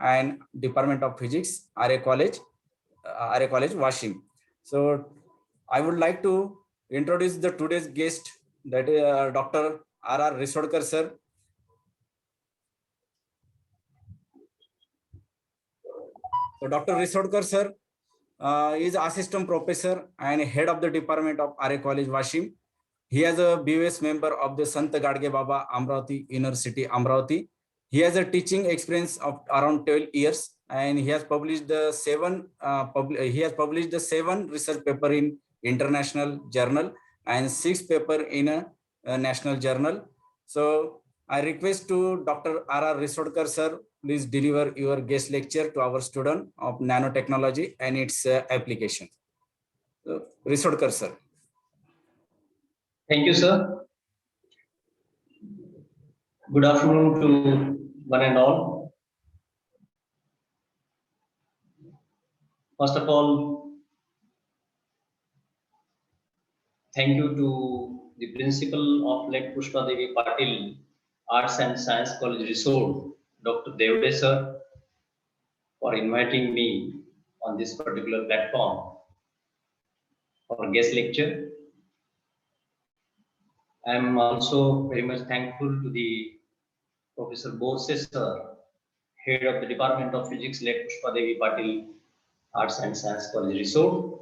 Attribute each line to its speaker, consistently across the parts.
Speaker 1: and Department of Physics, RA College, Washim. So I would like to introduce the today's guest, that is Dr. R.R. Risodkar sir. So Dr. Risodkar sir is assistant professor and head of the department of RA College, Washim. He is a BOS member of the Sant Gadge Baba Amravati University, Amravati. He has a teaching experience of around 12 years, and he has published the seven research paper in international journal and 6 paper in a national journal. So I request to Dr. R.R. Risodkar sir, please deliver your guest lecture to our student of nanotechnology and its application. So, Risodkar sir.
Speaker 2: Thank you, sir. Good afternoon to one and all. First of all, thank you to the principal of Lake Pushpa Devi Patil Arts and Science College Resort, Dr. Devde sir, for inviting me on this particular platform for guest lecture. I am also very much thankful to the Professor Borse sir, head of the Department of Physics, Lake Pushpa Devi Patil Arts and Science College Resort.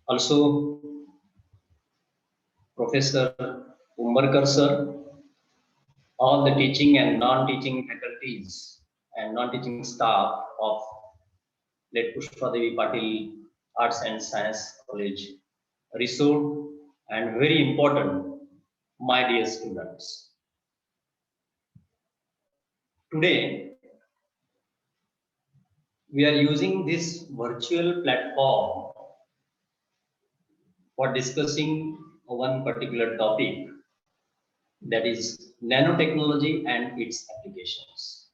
Speaker 2: Also, Professor Umbarkar sir, all the teaching and non-teaching faculties and non-teaching staff of Lake Pushpa Devi Patil Arts and Science College Resort, and very important, my dear students. Today, we are using this virtual platform for discussing one particular topic, that is nanotechnology and its applications.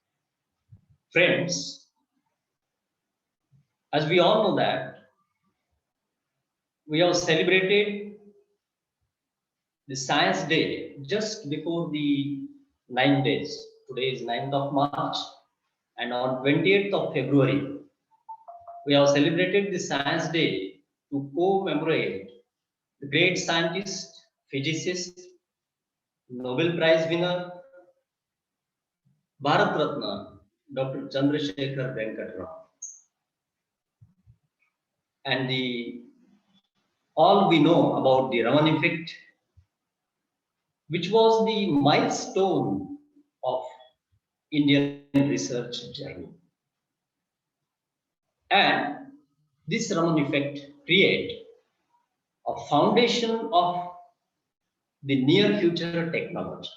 Speaker 2: Friends, as we all know that we have celebrated the Science Day just before the 9 days. Today is 9th of March, and on 28th of February, we have celebrated the Science Day to commemorate the great scientist, physicist, Nobel Prize winner, Bharat Ratna, Dr. Chandrasekhar Venkata Rao. And all we know about the Raman effect, which was the milestone of Indian research journey. And this Raman effect create a foundation of the near future technology.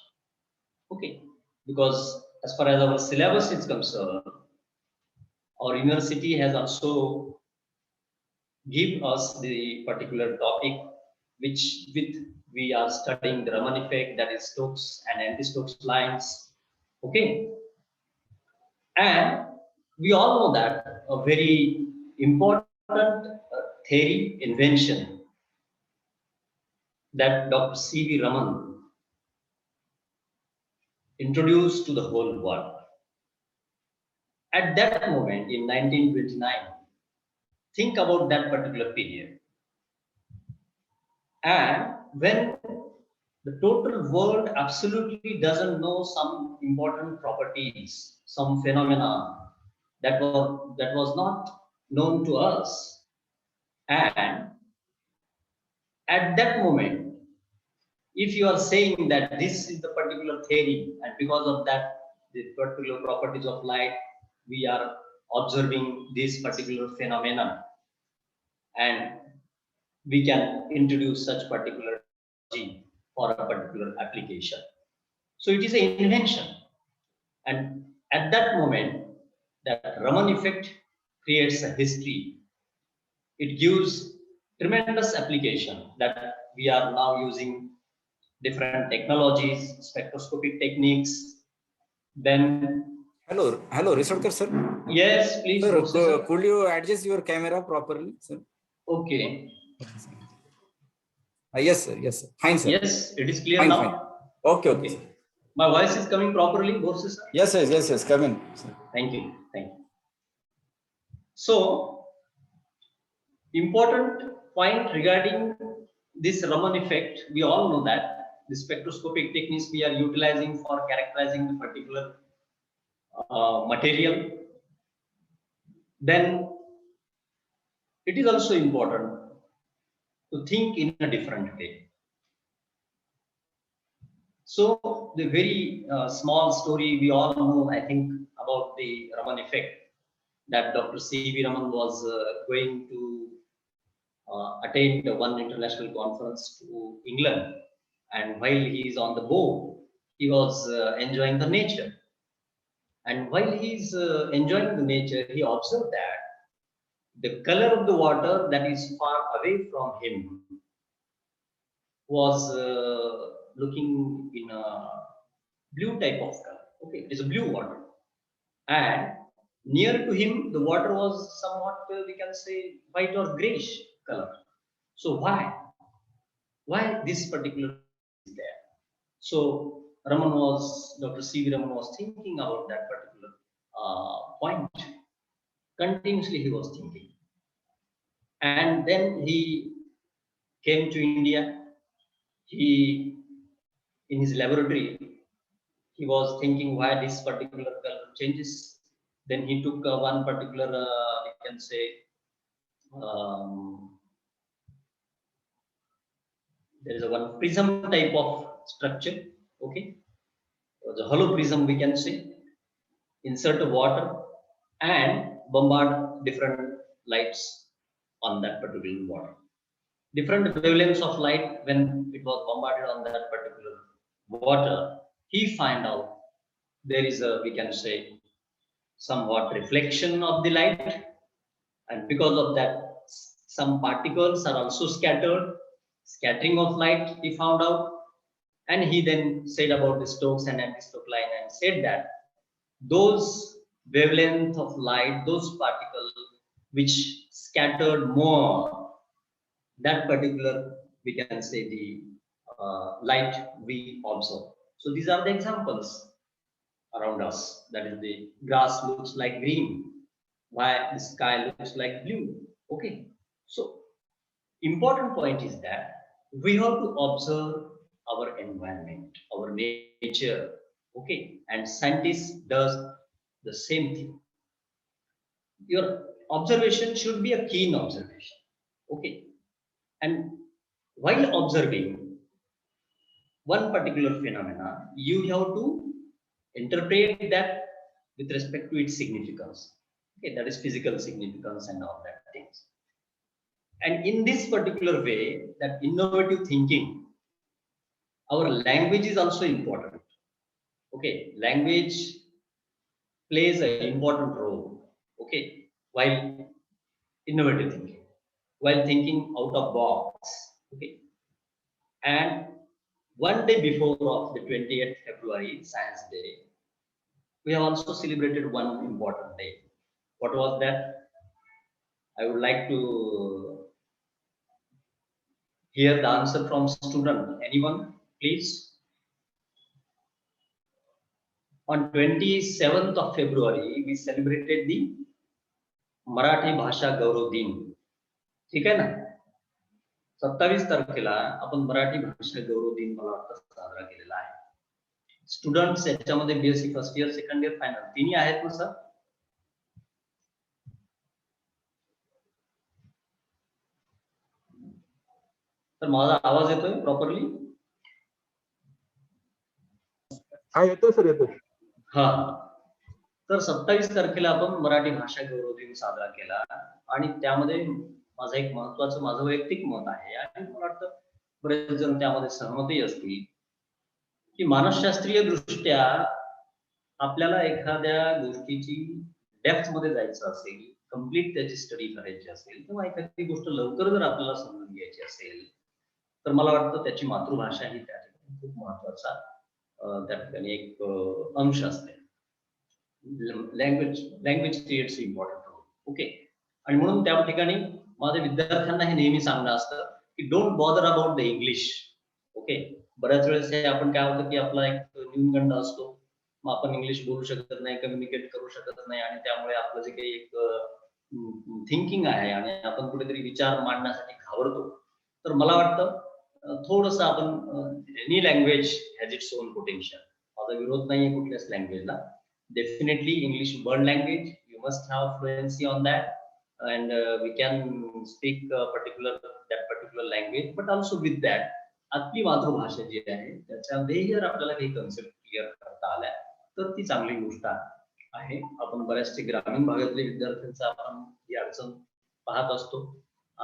Speaker 2: Okay, because as far as our syllabus is concerned, our university has also give us the particular topic which with we are studying the Raman effect, that is Stokes and anti-Stokes lines. Okay, and we all know that a very important theory invention that Dr. C.V. Raman introduced to the whole world. At that moment in 1929, think about that particular period. And when the total world absolutely doesn't know some important properties, some phenomena that was not known to us. And at that moment, if you are saying that this is the particular theory, and because of that, the particular properties of light, we are observing this particular phenomenon, and we can introduce such particular technology for a particular application. So it is an invention. And at that moment, that Raman effect creates a history. It gives tremendous application that we are now using different technologies, spectroscopic techniques. Then
Speaker 1: Hello, Risodkar sir.
Speaker 2: Yes, please.
Speaker 1: Sir, could you adjust your camera properly, sir?
Speaker 2: Okay.
Speaker 1: Yes, sir. Yes, sir. Fine, sir.
Speaker 2: Yes, it is clear
Speaker 1: fine,
Speaker 2: now.
Speaker 1: Fine. Okay.
Speaker 2: My voice is coming properly, Borse sir?
Speaker 1: Yes, yes, come in.
Speaker 2: Thank you. So, important point regarding this Raman effect, we all know that the spectroscopic techniques we are utilizing for characterizing the particular material. Then it is also important to think in a different way. So the very small story we all know, I think, about the Raman effect, that Dr. C.V. Raman was going to attend one international conference to England, and while he is on the boat, he was enjoying the nature. And while he is enjoying the nature, he observed that the color of the water that is far away from him was looking in a blue type of color. Okay, it is a blue water. And near to him, the water was somewhat, we can say, white or grayish color. So why? Why this particular is there? So Dr. C.V. Raman was thinking about that particular point. Continuously he was thinking. And then he came to India. He, in his laboratory, he was thinking why this particular color changes. Then he took one particular, we can say, there is a one prism type of structure, okay, the hollow prism we can say, insert water and bombard different lights on that particular water. Different wavelengths of light, when it was bombarded on that particular water, he find out there is a, we can say, somewhat reflection of the light, and because of that some particles are also scattered, scattering of light he found out. And he then said about the Stokes and anti-Stokes line and said that those wavelength of light, those particles which scattered more, that particular, we can say, the light we observe. So these are the examples around us. That is, the grass looks like green, why the sky looks like blue. Okay, so important point is that we have to observe our environment, our nature. Okay, and scientists does the same thing. Your observation should be a keen observation. Okay, and while observing one particular phenomena, you have to interpret that with respect to its significance. Okay, that is physical significance and all that things. And in this particular way, that innovative thinking, our language is also important. Okay, language plays an important role. Okay, while innovative thinking, while thinking out of box. Okay, and one day before of the 20th February, Science Day, we have also celebrated one important day. What was that? I would like to hear the answer from student. Anyone, please? On 27th of February, we celebrated the Marathi भाषा गौरव दिन. ठीक आहे ना? 27 तारखेला आपण मराठी भाषा गौरव दिन मला वाटतं साजरा केलेला आहे. स्टुडंट्स याच्यामध्ये BSc first year, second year, final तिन्ही आहेत ना सर? तर माझा आवाज येतोय प्रॉपरली?
Speaker 3: हा येतोय सर, येतोय.
Speaker 2: हा, तर 27 तारखेला आपण मराठी भाषा गौरव दिन साजरा केला आणि त्यामध्ये माझं एक महत्वाचं माझं वैयक्तिक मत आहे आणि मला वाटतं बरेच जण त्यामध्ये सहमतही असतील की मानसशास्त्रीय दृष्ट्या आपल्याला एखाद्या गोष्टीची डेप्थ मध्ये जायचं असेल, कम्प्लीट त्याची स्टडी करायची असेल, किंवा एखादी गोष्ट लवकर जर आपल्याला समजून घ्यायची असेल तर मला वाटतं त्याची मातृभाषा ही त्या ठिकाणी खूप महत्वाचा त्या ठिकाणी एक अंश असते. Language creates important role. Okay, आणि म्हणून त्या ठिकाणी माझ्या विद्यार्थ्यांना हे नेहमी सांगणं असतं की don't bother about the English. Okay, बऱ्याच वेळेस हे आपण काय होतं की आपला एक न्यूनगंड असतो, मग आपण इंग्लिश बोलू शकत नाही, कम्युनिकेट करू शकत नाही आणि त्यामुळे आपलं जे काही एक थिंकिंग आहे आणि आपण कुठेतरी विचार मांडण्यासाठी घाबरतो. तर मला वाटतं थोडंसं आपण any language has its own potential. माझा विरोध नाहीये कुठल्याच लँग्वेजला. Definitely English world language, you must have fluency on that and we can speak that particular language, but also with that आपली मातृभाषा जी आहे त्याच्यामध्ये जर आपल्याला काही कन्सेप्ट क्लिअर करता आल्या तर ती चांगली गोष्ट आहे. आपण बऱ्याचशा ग्रामीण भागातल्या विद्यार्थ्यांचा आपण ही अडचण पाहत असतो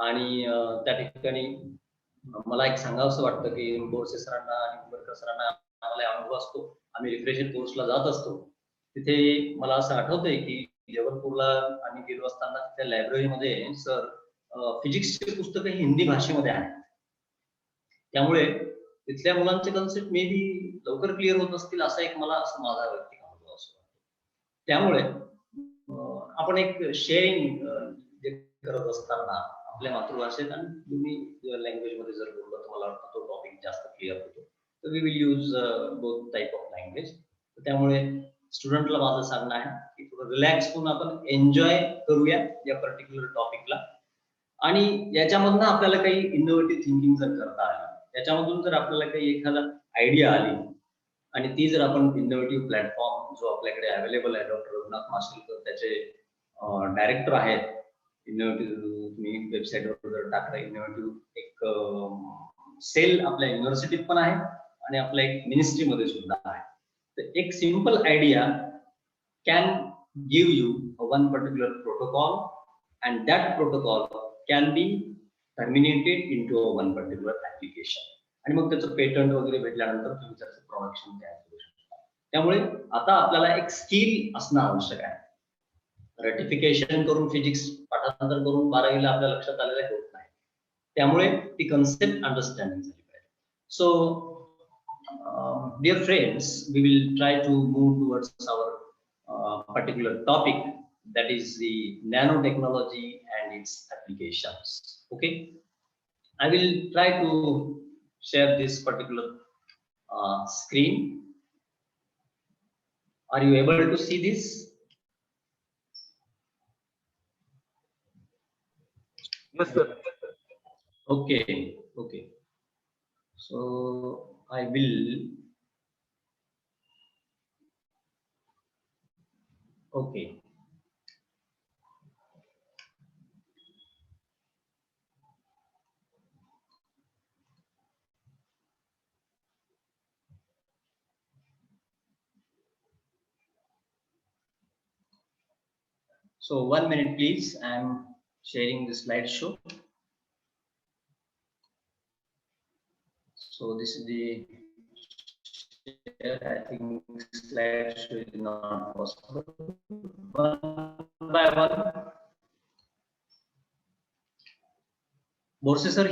Speaker 2: आणि त्या ठिकाणी मला एक सांगावंसं वाटतं की बोरसे सरांना आणि उंबरकर सरांना आम्हाला अनुभव असतो. आम्ही रिफ्रेशर कोर्सला जात असतो. तिथे मला असं आठवतंय की जबलपूरला आम्ही गेलो असताना त्या लायब्ररीमध्ये सर फिजिक्सचे पुस्तकं हिंदी भाषेमध्ये आहेत. त्यामुळे तिथल्या मुलांचे कन्सेप्ट मे बी लवकर क्लिअर होत असतील असा एक मला असं माझा वैयक्तिक अनुभव असतो. त्यामुळे आपण एक शेअरिंग जे करत असताना आपल्या मातृभाषेत आणि दोन्ही लँग्वेज मध्ये जर बोललो तर मला वाटतं तो टॉपिक जास्त क्लिअर होतो. तर we will use both type of language. त्यामुळे स्टुडंटला माझं सांगणं आहे की थोडं रिलॅक्स होऊन आपण एन्जॉय करूया या पर्टिक्युलर टॉपिकला आणि याच्यामधनं आपल्याला काही इनोव्हेटिव्ह थिंकिंग जर करता आली, त्याच्यामधून जर आपल्याला काही एखादा आयडिया आली आणि ती जर आपण इनोव्हेटिव्ह प्लॅटफॉर्म जो आपल्याकडे अवेलेबल आहे, डॉक्टर रघुनाथ माशेलकर त्याचे डायरेक्टर आहेत. इनोव्हेटिव्ह तुम्ही वेबसाईटवर जर टाकता, इनोव्हेटिव्ह एक सेल आपल्या युनिव्हर्सिटीत पण आहे आणि आपल्या एक मिनिस्ट्रीमध्ये सुद्धा आहे. तर एक simple idea can give you one particular protocol and that protocol can be terminated into one particular application आणि मग त्याचं पेटंट वगैरे भेटल्यानंतर तुम्ही त्याचं प्रोडक्शन तयार करू शकता. त्यामुळे आता आपल्याला एक स्किल असणं आवश्यक आहे. रेटिफिकेशन करून फिजिक्स पाठांतर करून 12वीला आपल्या लक्षात आलेलं होत नाही. त्यामुळे ती कन्सेप्ट अंडरस्टँडिंग झाली पाहिजे. So dear friends, we will try to move towards our particular topic, that is the nanotechnology and its applications. Okay, I will try to share this particular screen. Are you able to see this?
Speaker 3: Yes, sir.
Speaker 2: Okay. So I will. Okay. So 1 minute, please. I am sharing the slideshow. So this is the. I think slideshow is not possible. One by one. Borse sir.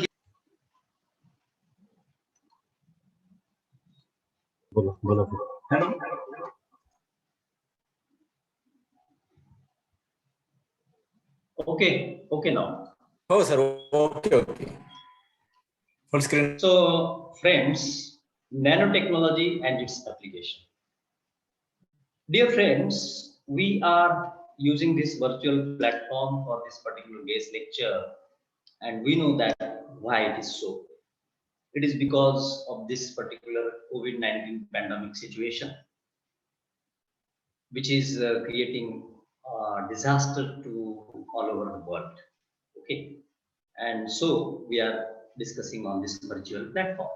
Speaker 3: बोला.
Speaker 2: Hello. Okay now.
Speaker 1: Oh, sir. Okay. Full screen.
Speaker 2: So, friends, nanotechnology and its application. Dear friends, we are using this virtual platform for this particular guest lecture, and we know that why it is so. It is because of this particular COVID-19 pandemic situation, which is creating disaster to all over the world. Okay, and so we are discussing on this virtual platform.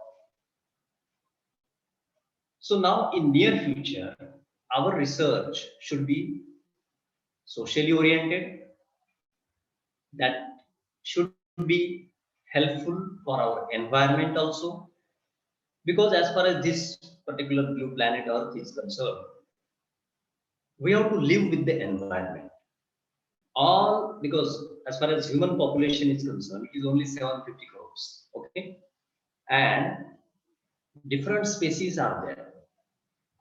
Speaker 2: So now in near future, our research should be socially oriented, that should be helpful for our environment also, because as far as this particular blue planet Earth is concerned, we have to live with the environment. All because as far as human population is concerned, it is only 750 crores. Okay, and different species are there,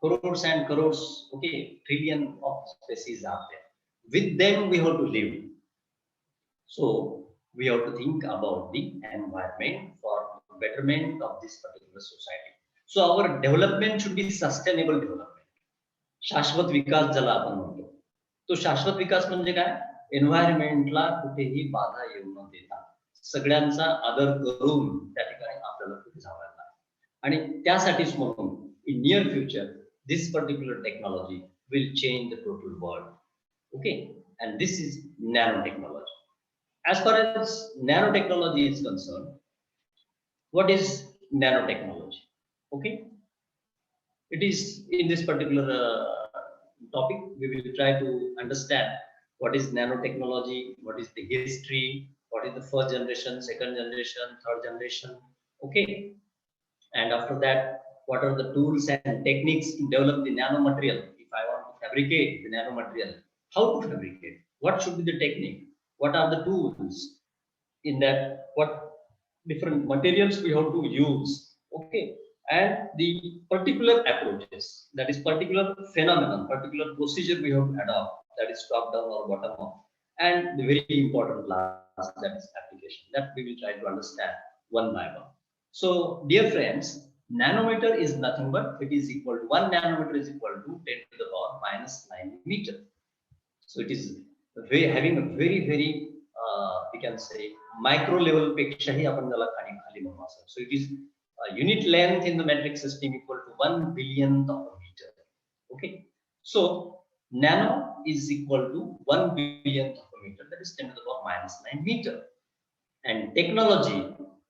Speaker 2: crores and crores. Okay, trillion of species are there. With them we have to live. So we have to think about the environment for betterment of this particular society. So our development should be sustainable development. शाश्वत विकास ज्याला आपण म्हणतो. तो शाश्वत विकास म्हणजे काय? एन्व्हायरमेंटला कुठेही बाधा येऊ न देता सगळ्यांचा आदर करून त्या ठिकाणी आपल्याला पुढे जावं लागतं. आणि त्यासाठीच म्हणून in near future this particular technology will change the total world. Okay, and this is nanotechnology. As far as nanotechnology is concerned, what is nanotechnology? Okay, it is in this particular topic we will try to understand what is nanotechnology, what is the history, what is the first generation, second generation, third generation. Okay, and after that, what are the tools and techniques to develop the nanomaterial? If I want to fabricate the nanomaterial, how to fabricate? What should be the technique? What are the tools in that? What different materials we have to use? Okay, and the particular approaches, that is particular phenomenon, particular procedure we have to adopt, that is top down or bottom up, and the very important last, that is application, that we will try to understand one by one. So dear friends, nanometer is nothing but it is equal to 1 nanometer is equal to 10 to the power minus 9 meter. So it is having a very we can say micro level pekshahi apan त्याला खाली खाली म्हणू असं. So it is unit length in the metric system equal to 1 billionth of a meter. Okay, so nano is equal to 1 billionth of a meter, that is 10 to the power minus 9 meter. And technology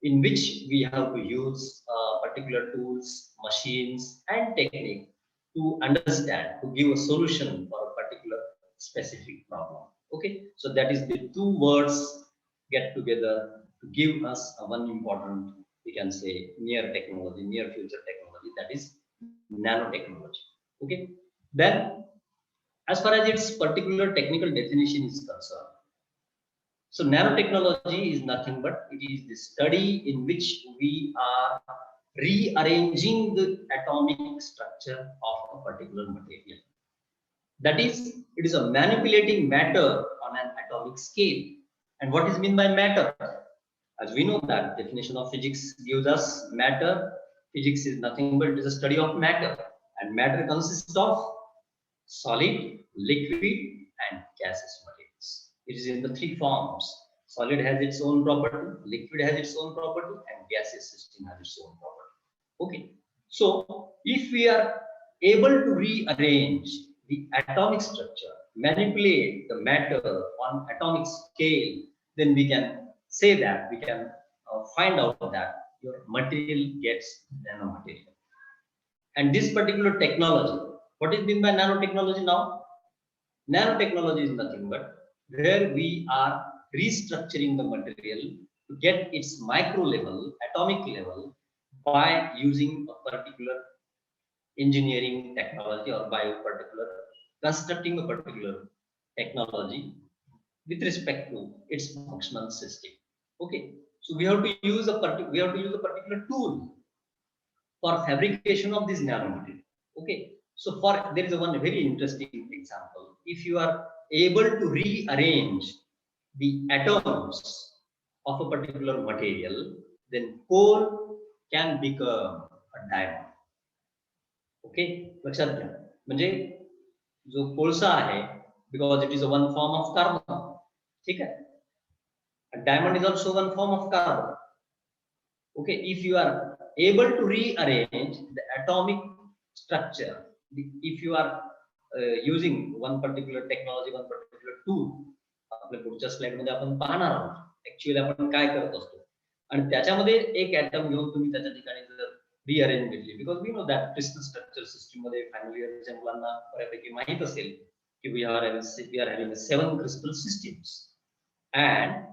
Speaker 2: in which we have to use particular tools, machines and technique to understand, to give a solution for a particular specific problem. Okay, so that is the two words get together to give us one important, we can say, near technology, near future technology, that is nanotechnology. Okay, then as far as its particular technical definition is concerned, so nanotechnology is nothing but it is the study in which we are rearranging the atomic structure of a particular material. That is, it is a manipulating matter on an atomic scale. And what is meant by matter? As we know that definition of physics gives us matter. Physics is nothing but it is a study of matter. And matter consists of solid, liquid and gaseous materials. It is in the three forms. Solid has its own property, liquid has its own property, and gaseous system has its own property. Okay, so if we are able to rearrange the atomic structure, manipulate the matter on atomic scale, then we can say that we can find out that your material gets nanomaterial. And this particular technology, what is meant by nanotechnology now? Nanotechnology is nothing but where we are restructuring the material to get its micro level, atomic level, by using a particular engineering technology or by a particular constructing a particular technology with respect to its functional system. Okay, so we have to use a particular tool for fabrication of this nanomaterial. Okay, so for there is one very interesting example. If you are able to rearrange the atoms of a particular material, then coal can become a diamond. Okay, लक्षात घ्या. म्हणजे जो कोळसा आहे, because it is a one form of carbon. ठीक आहे. A diamond is also one form of carbon. Okay, if you are able to rearrange the atomic structure, if you are using one particular technology, one particular tool, आपल्या पुढच्या slide मध्ये आपण पाहणार आहोत actually आपण काय करत असतो. आणि त्याच्यामध्ये एक ऍटम घेऊन तुम्ही त्याच्या ठिकाणी जर रिअरेंज केली, because we know that crystal structure system मध्ये फायनल इयरच्या मुलांना बऱ्यापैकी माहित असेल की we are having 7 crystal systems, and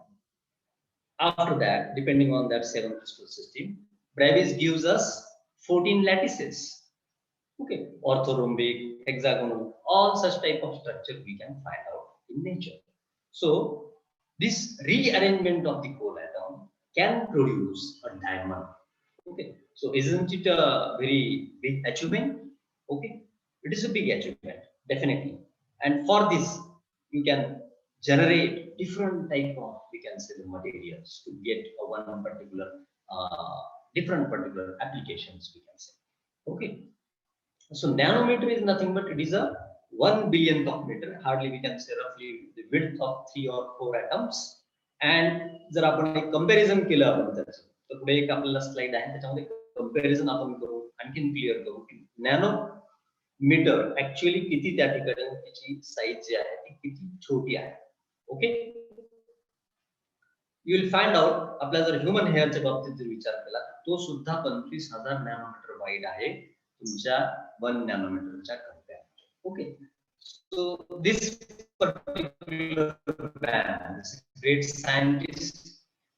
Speaker 2: after that, depending on that 7 crystal system, Bravais gives us 14 lattices. Okay, orthorhombic, hexagonal, all such type of structure we can find out in nature. So this rearrangement of the coal atom can produce a diamond. Okay, so isn't it a very big achievement? Okay, it is a big achievement, definitely. And for this, you can generate different type of, we can say, the materials to get a one particular different particular applications, we can say. Okay, so nanometer is nothing but it is a 1 billionth of meter, hardly we can say roughly the width of 3 or 4 atoms. And जर आपण एक comparison केलं आपण त्याचं, तर पुढे एक आपल्याला स्लाइड आहे त्याच्यामध्ये कंपॅरिझन आपण करू, आणखीन क्लिअर करू की नॅनो मीटर ऍक्च्युअली किती त्या ठिकाणी त्याची साईज जी आहे ती किती छोटी आहे. Okay, you will find out आपल्या जर ह्युमन हेअरच्या बाबतीत जर विचार केला तो सुद्धा 25,000 नॅनोमीटर वाईड आहे तुमच्या 1 नॅनोमीटरच्या compare. Okay, so this particular man, this great scientist,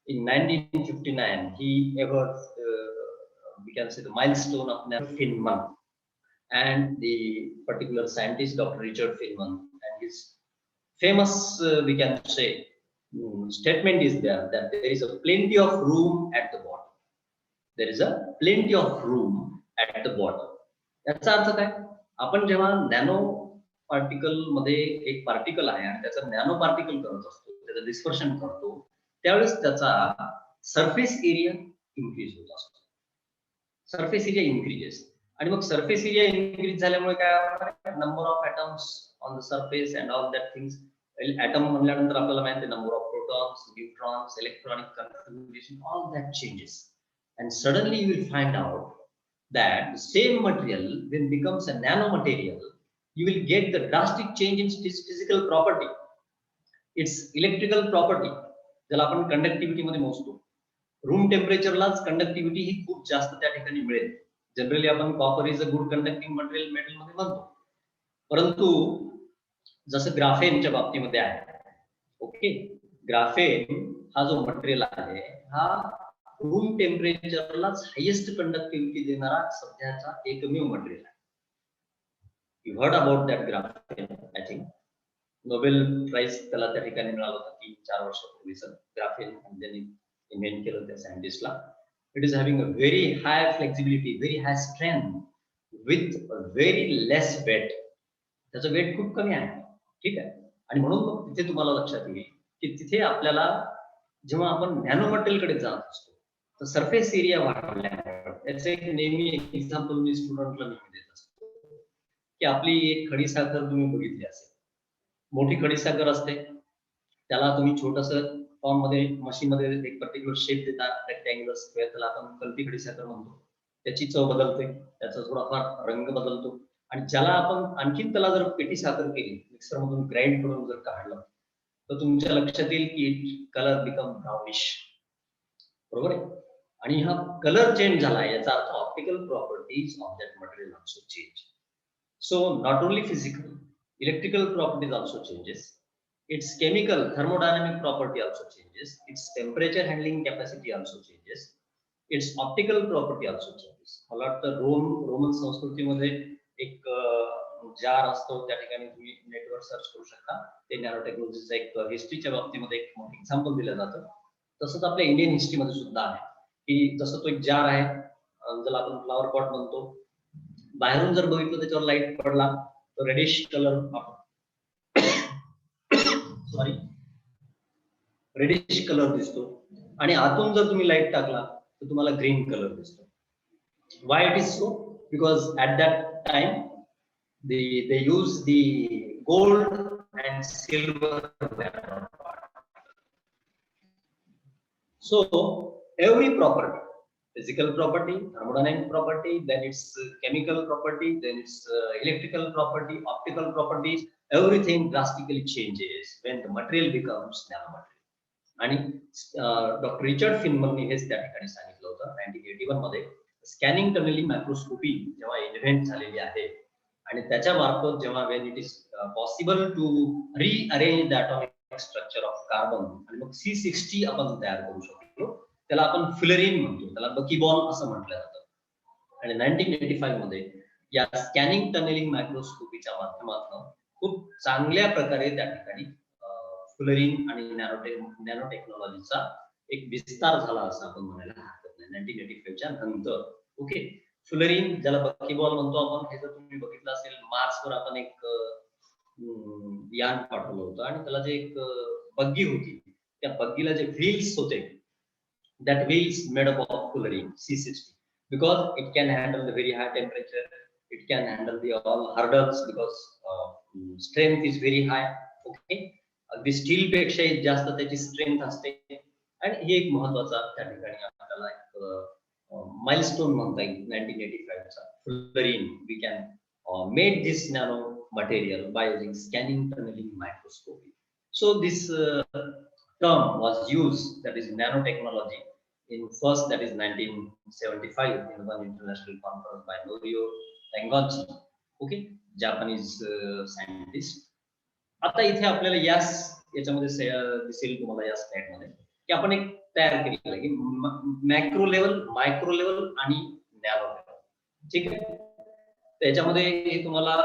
Speaker 2: in 1959 he ever we can say the milestone of Feynman, and the particular scientist Dr. Richard Feynman, and his famous we can say statement is there that there is a plenty of room at the bottom. There is a plenty of room at the bottom. याचा अर्थ काय, आपण जेव्हा nano particle मध्ये एक particle आहे आणि त्याचा नॅनो पार्टिकल करत असतो, त्याचं डिस्पर्शन करतो, त्यावेळेस त्याचा सरफेस एरिया इन्क्रीज होत असतो. सरफेस एरिया इन्क्रीजेस, आणि मग सरफेस एरिया इन्क्रीज झाल्यामुळे काय होणार, number of atoms on the surface and all that things. Atom म्हणल्यानंतर आपल्याला माहिती आहे number of protons, neutrons, electronic configuration, all that changes. And suddenly you will find out that the same material when becomes a nanomaterial, you will get the drastic change in its physical property, its electrical property, ज्याला आपण conductivity मध्ये मोजतो. Room टेम्परेचरलाच conductivity ही खूप जास्त त्या ठिकाणी मिळेल. Generally आपण copper is a good conducting material metal मध्ये म्हणतो, परंतु जसं ग्राफेनच्या बाबतीमध्ये आहे, ओके, ग्राफेन हा जो मटेरियल आहे हा रूम टेम्परेचरलाच हायेस्ट कंडक्टिव्हिटी देणारा सध्याचा एकमेव मटेरियल आहे. You heard about that graphene, I think Nobel prize त्याला त्या ठिकाणी मिळालं होतं 3-4 वर्षापूर्वीच. ग्राफेन त्यांनी इन्व्हेंट केलं त्या सायंटिस्टला. It is having a very high flexibility, very high strength with very less weight. त्याचं वेट खूप कमी आहे, ठीक आहे. आणि म्हणून मग तिथे तुम्हाला लक्षात येईल की तिथे आपल्याला जेव्हा आपण नॅनो मटेरियल कडे जात असतो तर सरफेस एरिया वाढवल्यामुळे, त्याचं एक नेहमी एक्झाम्पल मी स्टुडंटला नेहमी देत असतो की आपली एक खडीसाखर तुम्ही बघितली असेल, मोठी खडीसाखर असते, त्याला तुम्ही छोटस फॉर्म मध्ये मशीन मध्ये एक पर्टिक्युलर शेप देता, रेक्टँग्युलर स्क्वेअर, त्याला आपण कल्पी खडीसाखर म्हणतो. त्याची चव बदलते, त्याचा थोडाफार रंग बदलतो, आणि ज्याला आपण आणखीन त्याला जर पेटी साखर केली, मिक्सर मधून ग्राइंड करून जर काढलं तर तुमच्या लक्षात येईल की कलर बिकम ब्राउनिश, बरोबर आहे. आणि हा कलर चेंज झाला याचा अर्थ optical properties of that material also change. So not only physical, electrical properties also changes, its chemical thermodynamic property also changes, its temperature handling capacity also changes, its optical property also changes. मला वाटतं Roman संस्कृतीमध्ये एक जार असतो, त्या ठिकाणी तुम्ही नेटवर search करू शकता, ते नॅनो टेक्नॉलॉजीचं एक हिस्ट्रीच्या बाबतीमध्ये एक मोठं एक्झाम्पल दिलं जातं. तसंच आपल्या इंडियन हिस्ट्रीमध्ये सुद्धा आहे की तसं तो एक जार आहे, ज्याला आपण फ्लॉवर पॉट म्हणतो. बाहेरून जर बघितलं त्याच्यावर लाईट पडला तर reddish colour, sorry reddish colour दिसतो, आणि आतून जर तुम्ही लाईट टाकला तर तुम्हाला ग्रीन कलर दिसतो. Why it is so? Because at that time they use the gold and silver. So every property, physical property, thermodynamic property, then its chemical property, then its electrical property, optical properties, everything drastically changes when the material becomes nanomaterial. आणि doctor Richard फिनमनने हेच त्या ठिकाणी सांगितलं होतं 1981 मध्ये. Scanning tunnelling microscopy जेव्हा invent झालेली आहे आणि त्याच्या मार्फत जेव्हा when it is possible to rearrange the atomic structure of carbon आणि मग C60 आपण तयार करू शकतो, त्याला आपण फ्युलरिन म्हणतो, त्याला बकीबॉल असं म्हटलं जातं. आणि 1985 मध्ये या स्कॅनिंग टनेलिंग मायक्रोस्कोपीच्या माध्यमातून खूप चांगल्या प्रकारे त्या ठिकाणी फ्युलरिन आणि नॅनो टेक्नॉलॉजीचा एक विस्तार झाला असं आपण म्हणायला हरकत नाही 1985 च्या नंतर. ओके, फ्युलरिन ज्याला बकीबॉल म्हणतो आपण, हे जर तुम्ही बघितलं असेल, मार्सवर आपण एक यान पाठवलं होतं आणि त्याला जे एक बग्गी होती, त्या बग्गीला जे व्हील्स होते, that wheels made up of fullerene C60. because it can handle the very high temperature, it can handle the all hurdles because strength is very high. Okay, अगदी स्टील पेक्षा जास्त त्याची स्ट्रेंथ असते. आणि हे एक महत्वाचा त्या ठिकाणी आपल्याला एक माइलस्टोन म्हणता येईल 1985 चा. Fluorine we can made this nano material by using scanning tunnelling microscopy. So this term was used, that is nanotechnology, in first, that is 1975, in one international conference by Norio Taniguchi, okay, Japanese scientist. आता इथे आपल्याला याच्यामध्ये दिसेल तुम्हाला या slide मध्ये की आपण एक तयार केलेलं आहे की मॅक्रो लेवल, मायक्रो लेवल आणि नॅनो लेवल. ठीक आहे, त्याच्यामध्ये हे तुम्हाला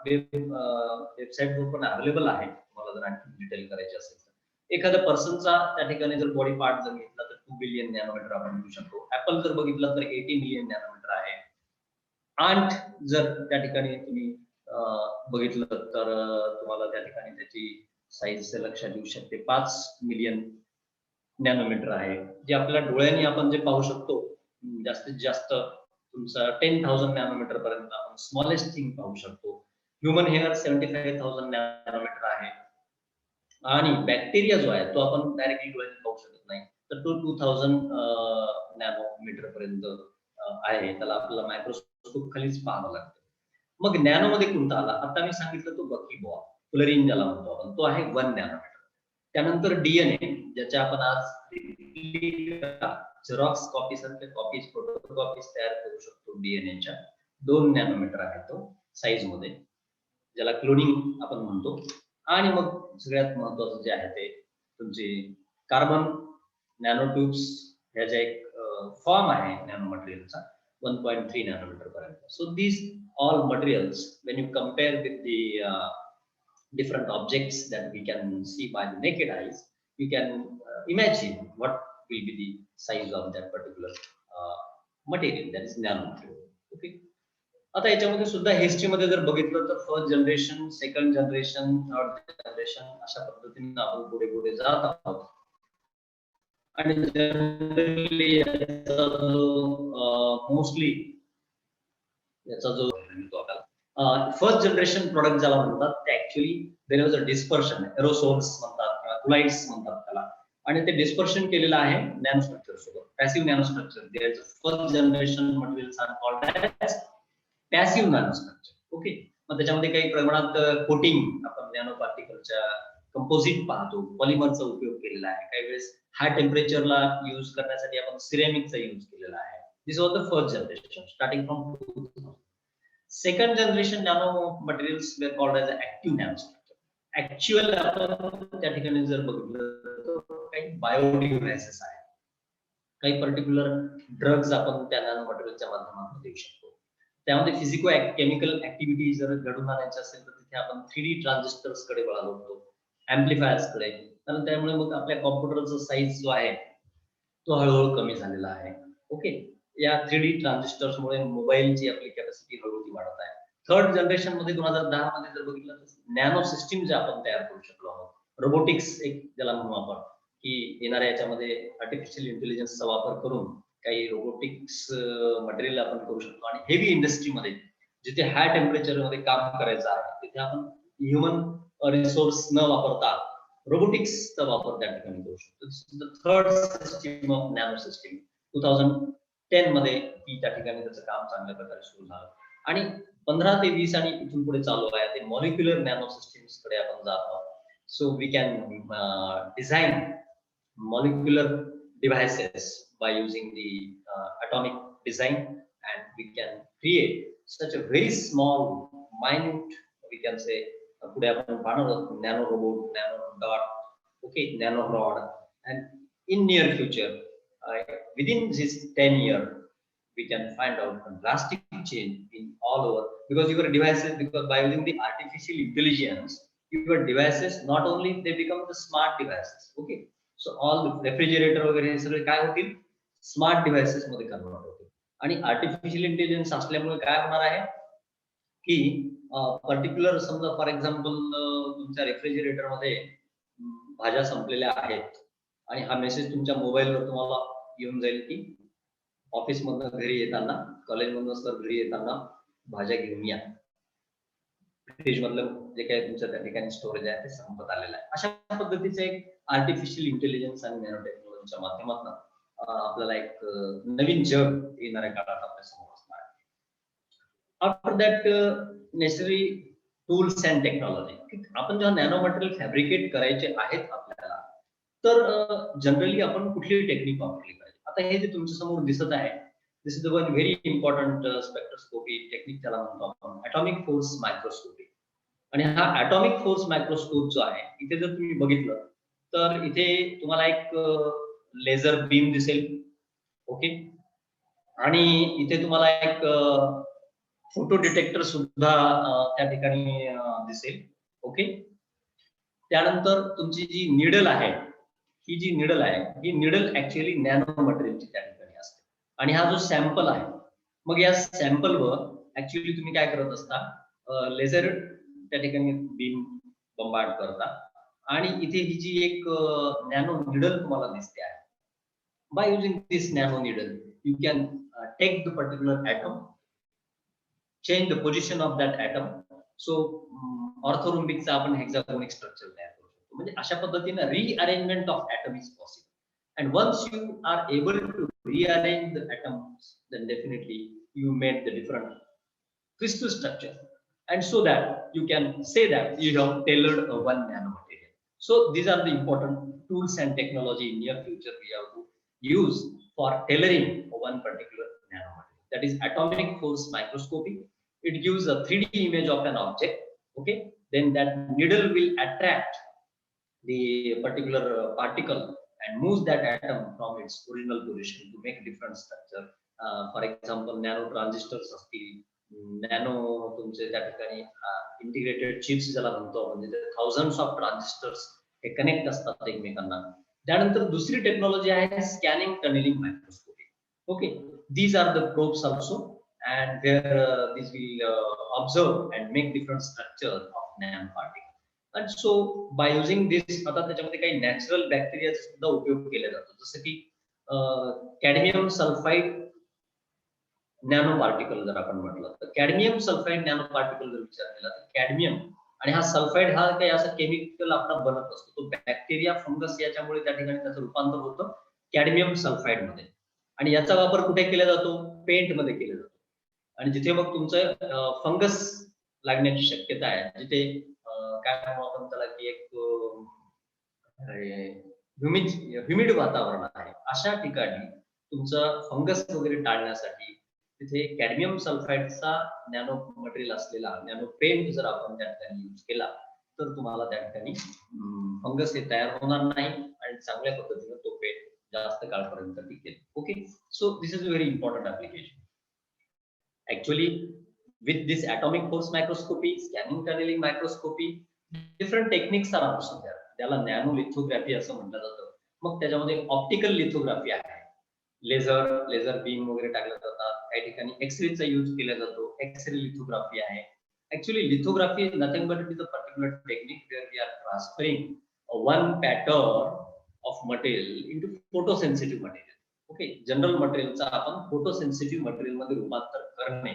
Speaker 2: वेबसाईट वर पण अवेलेबल आहे. तुम्हाला जर आणखी डिटेल करायची असेल तर एखाद्या पर्सनचा त्या ठिकाणी जर बॉडी पार्ट जर घेतला तर 2 बिलियन नॅनोमीटर आपण घेऊ शकतो. ऍपल जर बघितलं तर 80 मिलियन नॅनोमीटर आहे. आंट जर त्या ठिकाणी तुम्ही बघितलं तर तुम्हाला त्या ठिकाणी त्याची साईज लक्षात येऊ शकते. 5 मिलियन नॅनोमीटर आहे. जे आपल्या डोळ्यांनी आपण जे पाहू शकतो जास्तीत जास्त तुमचा 10,000 नॅनोमीटर पर्यंत आपण स्मॉलेस्ट थिंग पाहू शकतो. ह्युमन हेअर 75,000 नॅनोमीटर आहे. आणि बॅक्टेरिया जो आहे तो आपण डायरेक्टली डोळ्याने पाहू शकत नाही, तर तो 2000 नॅनोमीटर पर्यंत आहे. त्याला आपल्याला मायक्रोस्कोप खालीच पाहावं लागतं. मग नॅनो मध्ये कोणता आला? आता मी सांगितलं तो बकीबॉल, फ्लोरीन ज्याला म्हणतो आपण, तो आहे 1 नॅनोमीटर. त्यानंतर डीएनए, ज्याच्या आपण आज झेरॉक्स कॉपी सारखे कॉपीज, फोटोकॉपीज तयार करू शकतो डीएनएच्या, 2 नॅनोमीटर आहे तो साईज मध्ये, ज्याला क्लोनिंग आपण म्हणतो. आणि मग सगळ्यात महत्वाचं जे आहे ते तुमचे कार्बन नॅनो ट्यूब्स, ह्याचा एक फॉर्म आहे नॅनो मटेरियलचा 1.3 नॅनोमीटर पर्यंत. So this all materials, when you compare with the different objects that we can see by the naked eyes, you can imagine what will be the size of that particular material, that is nanomaterial. Okay, आता याच्यामध्ये सुद्धा history मध्ये जर बघितलं तर first generation, second generation, third generation अशा पद्धतीने आपण पुढे पुढे जात आहोत. आणि जनरली मोस्टली याचा जो फर्स्ट जनरेशन प्रोडक्ट ज्याला म्हणतात ते actually there was a dispersion, aerosols म्हणतात किंवा क्लाइड्स म्हणतात त्याला, आणि ते डिस्पर्शन केलेलं आहे नॅनो स्ट्रक्चर सोबत, passive nano structure. There is first generation materials are called as passive nano structure. Okay, मग त्याच्यामध्ये काही प्रमाणात कोटिंग आपण नॅनो पार्टिकलच्या कंपोजिट पाहतो, पॉलिमरचा उपयोग केलेला आहे. काही वेळेस हाय टेम्परेचरला यूज करण्यासाठी आपण सिरेमिकचा यूज केलेला आहे. This was the first generation, starting from 2000. Second generation nano materials were called as active nanostructure. Actual आपण त्या ठिकाणी जर बघितलं तर काही बायोडिव्हाइसेस आहेत, काही पर्टिक्युलर ड्रग्ज आपण त्या नॅनो मटेरियलच्या माध्यमातून देऊ शकतो. त्यामध्ये फिजिको केमिकल ऍक्टिव्हिटी जर घडून आणायची असेल तर तिथे आपण 3D ट्रान्झिस्टर्स कडे वळालो होतो, ऍम्प्लिफायर्स कडे. कारण त्यामुळे मग आपल्या कॉम्प्युटरचा साईज जो आहे तो हळूहळू कमी झालेला आहे. ओके, या 3D ट्रान्झिस्टर्स मुळे मोबाईलची आपली कॅपॅसिटी हळूहळू वाढत आहे. थर्ड जनरेशन मध्ये 2010 मध्ये जर बघितलं तर नॅनो सिस्टीम जे आपण तयार करू शकलो आहोत, रोबोटिक्स एक ज्याला म्हणू आपण, की येणाऱ्या याच्यामध्ये आर्टिफिशियल इंटेलिजन्सचा वापर करून काही रोबोटिक्स मटेरियल आपण करू शकतो. आणि हेवी इंडस्ट्रीमध्ये जिथे हाय टेम्परेचर मध्ये काम करायचं आहे तिथे आपण ह्युमन रिसोर्स न वापरता रोबोटिक्सचा वापर त्या ठिकाणी करू शकतो. Third system of nano system 2010 मध्ये ती त्या ठिकाणी त्याचं काम चांगल्या प्रकारे सुरू झालं. आणि 15 ते 20 आणि इथून पुढे चालू आहे ते मॉलिक्युलर नॅनो सिस्टीम्स कडे आपण जात आहोत. So we can design molecular devices by using the atomic design, and we can create such a very small, minute, we can say, pude apan pahanar nano robot, nano dot, okay, nano rod, and in near future, within this 10 year, we can find out a drastic change in all over, because your devices, because by using the artificial intelligence, your devices not only they become the smart devices, okay, so all the refrigerator वगैरे हे सगळे काय होतील, smart devices मध्ये convert होते. आणि artificial intelligence असल्यामुळे काय होणार आहे की पर्टिक्युलर समजा फॉर एक्झाम्पल तुमच्या रेफ्रिजरेटर मध्ये भाज्या संपलेल्या आहेत आणि हा मेसेज तुमच्या मोबाईलवर तुम्हाला येऊन जाईल की ऑफिस मधनं घरी येताना, कॉलेज मधनं घरी येताना भाज्या घेऊन या. फ्रीज मधलं जे काही तुमच्या त्या ठिकाणी स्टोरेज आहे ते संपत आलेलं आहे. अशा पद्धतीचे एक आर्टिफिशियल इंटेलिजन्स आणि नॅनो टेक्नॉलॉजीच्या माध्यमातून आपल्याला एक नवीन जग येणाऱ्या काळात आपल्या समोर असणार आहे. After that necessary tools and technology. आपण जेव्हा नॅनो मटेरियल फॅब्रिकेट करायचे आहेत आपल्याला, तर जनरली आपण कुठली टेक्निक वापरली पाहिजे. आता हे जे तुमच्या समोर दिसत आहे, this is the one very important spectroscopy technique, त्याला म्हणतो आपण ॲटॉमिक फोर्स मायक्रोस्कोपी. आणि हा ॲटॉमिक फोर्स मायक्रोस्कोप जो आहे, इथे जर तुम्ही बघितलं तर इथे तुम्हाला एक लेझर बीम दिसेल. ओके. आणि इथे तुम्हाला एक फोटो डिटेक्टर सुद्धा त्या ठिकाणी दिसेल. ओके. त्यानंतर तुमची जी निडल आहे, ही जी निडल आहे, ही निडल ऍक्च्युअली नॅनो मटेरियलची त्या ठिकाणी असते. आणि हा जो सॅम्पल आहे, मग या सॅम्पलवर ऍक्च्युअली तुम्ही काय करत असता, लेझर त्या ठिकाणी बीम बंबार्ड करता. आणि इथे ही जी एक नॅनो निडल तुम्हाला दिसते आहे, by using this nano needle you can take the particular atom, change the position of that atom. So ऑर्थोरोम्बिकचा आपण हेक्सागोनिक स्ट्रक्चर तयार करू शकतो. म्हणजे अशा पद्धतीने rearrangement of atom is possible. And once you are able to rearrange the atoms, then definitely you made the different crystal structure, and so that you can say that you have tailored one nanomaterial. So these are the important tools and technology in near future we have to use for tailoring one particular nanomaterial. That is atomic force microscopy. It gives a 3D image of an object. Okay, then that needle will attract the particular particle and moves that atom from its original position to make different structure. For example, nano transistors असतील, nano तुमचे त्या ठिकाणी integrated chips ज्याला म्हणतो, म्हणजे thousands of transistors हे connect असतात एकमेकांना. त्यानंतर दुसरी टेक्नॉलॉजी आहे scanning tunnelling microscopy. Okay, these are the probes also, and where this will observe and make different structure of nanoparticle. And so by using this, आता त्याच्यामध्ये काही नॅचरल बॅक्टेरिया सुद्धा उपयोग केला जातो, जसं की कॅडमियम सल्फाइड नॅनो पार्टिकल जर आपण म्हटलं तर कॅडमियम सल्फाइड नॅनो पार्टिकल जर विचार केला तर कॅडमियम आणि हा सल्फाइड हा काही असं केमिकल आपण बनत असतो, तो बॅक्टेरिया फंगस याच्यामुळे त्या ठिकाणी त्याचं रूपांतर होतं कॅडमियम सल्फाइड मध्ये. आणि याचा वापर कुठे केला जातो, पेंट मध्ये केला जातो. आणि जिथे मग तुमचं फंगस लागण्याची शक्यता आहे, जिथे काय म्हणू आपण त्याला की एक ह्युमिड वातावरण आहे, अशा ठिकाणी तुमचं फंगस वगैरे टाळण्यासाठी तिथे कॅडमियम सल्फाइडचा नॅनो मटेरियल असलेला नॅनो पेंट जर आपण त्या ठिकाणी यूज केला तर तुम्हाला त्या ठिकाणी फंगस हे तयार होणार नाही आणि चांगल्या पद्धतीने तो पेंट जास्त काळपर्यंत टिकेल. Okay, so this is a very important application. Actually, with this atomic force microscopy, scanning tunneling microscopy, different techniques are also there. त्याला नॅनो लिथोग्राफी असं म्हटलं जातं. मग त्याच्यामध्ये ऑप्टिकल लिथोग्राफी आहे, लेझर बीम वगैरे टाकल्या जातात. काही ठिकाणी एक्सरेचा यूज केला जातो, एक्सरे लिथोग्राफी आहे. Actually lithography is nothing but it is a particular technique where we are transferring one pattern of material into photosensitive material. Okay, general मटेरियलचा आपण फोटोसेन्सिटिव्ह मटेरियल मध्ये रूपांतर करणे,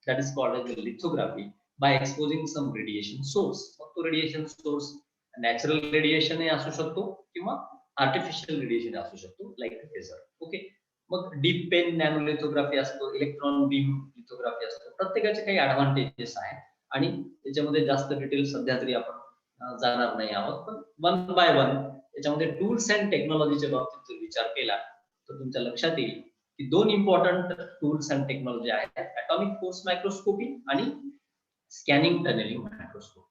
Speaker 2: that is called as lithography, by exposing some radiation source. मग तो radiation source natural radiation असू शकतो किंवा आर्टिफिशियल रेडिएशन असू शकतो, लाईक लेझर. ओके, मग डीप पेन नॅनो लिथोग्राफी असतो, इलेक्ट्रॉन बीम लिथोग्राफी असतो. प्रत्येकाचे काही ऍडव्हान्टेजेस आहेत आणि त्याच्यामध्ये जास्त डिटेल सध्या तरी आपण जाणार नाही आहोत, पण वन बाय वन त्याच्यामध्ये टूल्स अँड टेक्नॉलॉजीच्या बाबतीत जर विचार केला तर तुमच्या लक्षात येईल की दोन इम्पॉर्टंट टूल्स अँड टेक्नॉलॉजी आहेत, ॲटॉमिक फोर्स मायक्रोस्कोपी आणि scanning tunnelling microscopy.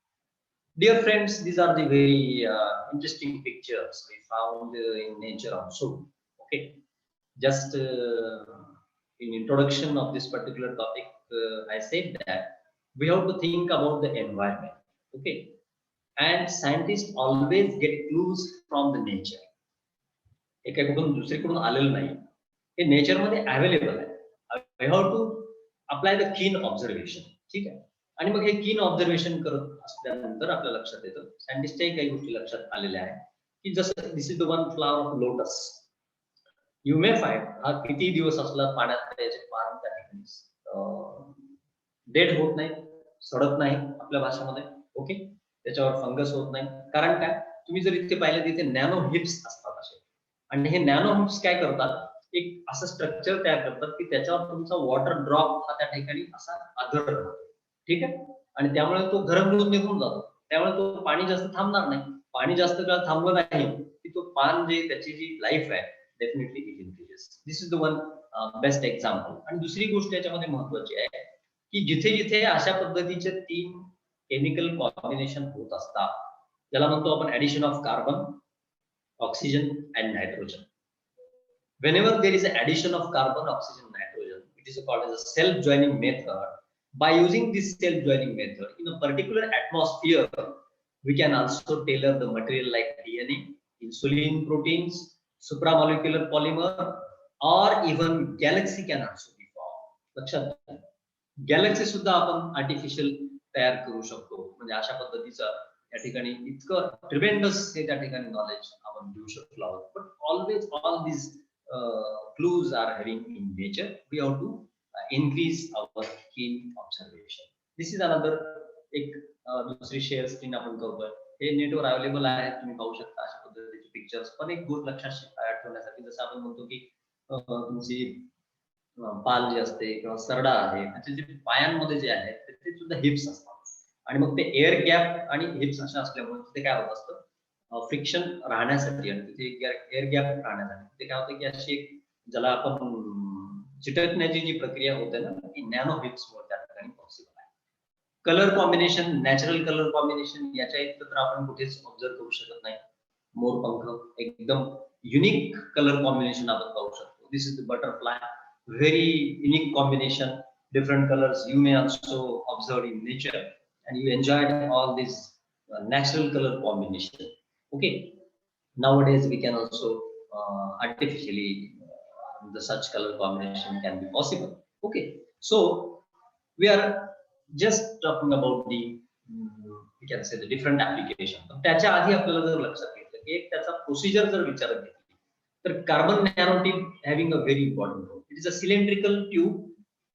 Speaker 2: Dear friends, these are the very interesting pictures we found in nature also. Okay, just in introduction of this particular topic, I said that we have to think about the environment. Okay, and scientists always get clues from the nature. हे काही कुठून दुसरीकडून आलेलं नाही, हे nature मध्ये available आहे. I have to apply the keen observation. ठीक आहे, आणि मग हे कीन ऑब्झर्वेशन करत असल्यानंतर आपल्या लक्षात येतं, सायंटिस्टच्याही काही गोष्टी लक्षात आलेल्या आहेत की जसं this is the one flower of lotus. You may find हा किती दिवस असला पाण्यात याचे पान त्या ठिकाणी डेड होत नाही, सडत नाही आपल्या भाषेमध्ये. ओके, त्याच्यावर फंगस होत नाही. कारण काय, तुम्ही जर इथे पाहिलं तिथे नॅनो हिप्स असतात असे, आणि हे नॅनो हिप्स काय करतात, एक असं स्ट्रक्चर तयार करतात की त्याच्यावर तुमचा वॉटर ड्रॉप हा त्या ठिकाणी असा आदर राहतो. ठीक आहे, आणि त्यामुळे तो गरम दूध निघून जातो, त्यामुळे तो पाणी जास्त थांबणार नाही. पाणी जास्त काळ थांबलं नाही की तो पान जे त्याची जी लाईफ आहे definitely it increases. This is the one best example. आणि दुसरी गोष्ट याच्यामध्ये महत्वाची आहे की जिथे जिथे अशा पद्धतीचे 3 केमिकल कॉम्बिनेशन होत असतात, ज्याला म्हणतो आपण addition of carbon, oxygen and nitrogen. Whenever there is an addition of carbon, oxygen, nitrogen, it is called as a self-joining method. By using this self-joining method in a particular atmosphere, we can also tailor the material like DNA, insulin proteins, supramolecular polymer, or even galaxy can also be formed. लक्षात घ्या, Galaxy सुद्धा आपण artificial तयार करू शकतो. म्हणजे अशा पद्धतीचं या ठिकाणी इतकं ट्रिमेंडस हे त्या ठिकाणी नॉलेज आपण देऊ शकलो आहोत. But always all these clues are having in nature, we have to increase our keen observation. This is another एक दुसरी शेअर स्क्रीन आपण करतोय. हे नेटवर अवेलेबल आहे, तुम्ही पाहू शकता अशा पद्धतीचे पिक्चर्स. पण एक गोष्ट लक्षात ठेवण्यासाठी, जसं आपण म्हणतो की तुमची पाल जी असते किंवा सरडा आहे, त्याचे जे पायांमध्ये जे आहे ते सुद्धा हिप्स असतात. आणि मग ते एअर गॅप आणि हिप्स अशा असल्यामुळे तिथे काय होत असतं, फ्रिक्शन राहण्यासाठी आणि तिथे एअर गॅप राहण्यासाठी ते काय होतं की अशी एक, ज्याला आपण चिटकण्याची जी प्रक्रिया होते ना, ती नॅनो हिप्समुळे त्या ठिकाणी पॉसिबल आहे. Colour combination, natural colour combination याच्या इतकं तर आपण कुठेच ऑब्झर्व करू शकत नाही. मोरपंख एकदम युनिक कलर कॉम्बिनेशन आपण पाहू शकतो. This is the butterfly, very unique combination, different colors you may also observe in nature, and you enjoyed all this natural color combination. Okay, nowadays we can also artificially the such color combination can be possible. Okay, so we are just talking about the we can say the different application. त्याच्या आधी आपल्याला जर लक्षात घेतलं की एक त्याचा procedure जर विचारात घेतली, तर carbon nanotube having a very important role. It is a cylindrical tube.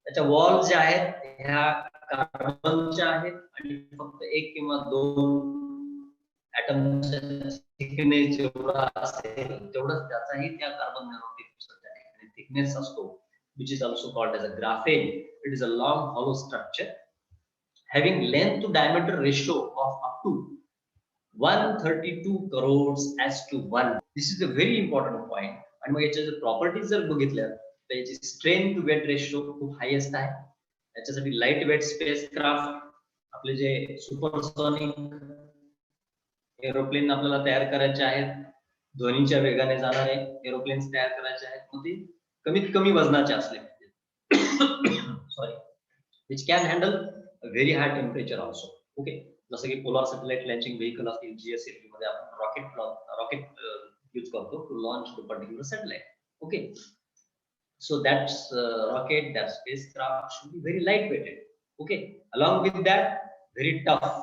Speaker 2: त्याच्या वॉल ज्या आहेत ह्या कार्बनच्या आहेत आणि फक्त 1 किंवा 2 ऍटमच्या थिकनेस जेवढा असेल तेवढंच त्याचाही त्या कार्बन नॅनोट्यूबचा त्या ठिकाणी थिकनेस असतो, which is also called as a graphene. It is a long hollow structure having length to diameter ratio of up to 132 crores as to 1. This is a very important point. आणि मग याच्या जर properties जर बघितल्या तर याची strain to weight ratio खूप highest आहे. याच्यासाठी लाईट वेट स्पेस क्राफ्ट, आपले जे सुपरसॉनिक एरोप्लेन आपल्याला तयार करायचे आहेत, ध्वनीच्या वेगाने जाणारे एरोप्लेन्स तयार करायचे आहेत, मग ते कमीत कमी वजनाचे असले पाहिजे. Sorry, which can handle very high temperature also. Okay, जसं की पोलार सॅटेलाइट लॉन्चिंग व्हेकल असतील, जीएसएलव्ही मध्ये आपण रॉकेट यूज करतो to launch the particular satellite. Okay, so that's rocket, that spacecraft should be very lightweighted. Okay, along with that very tough.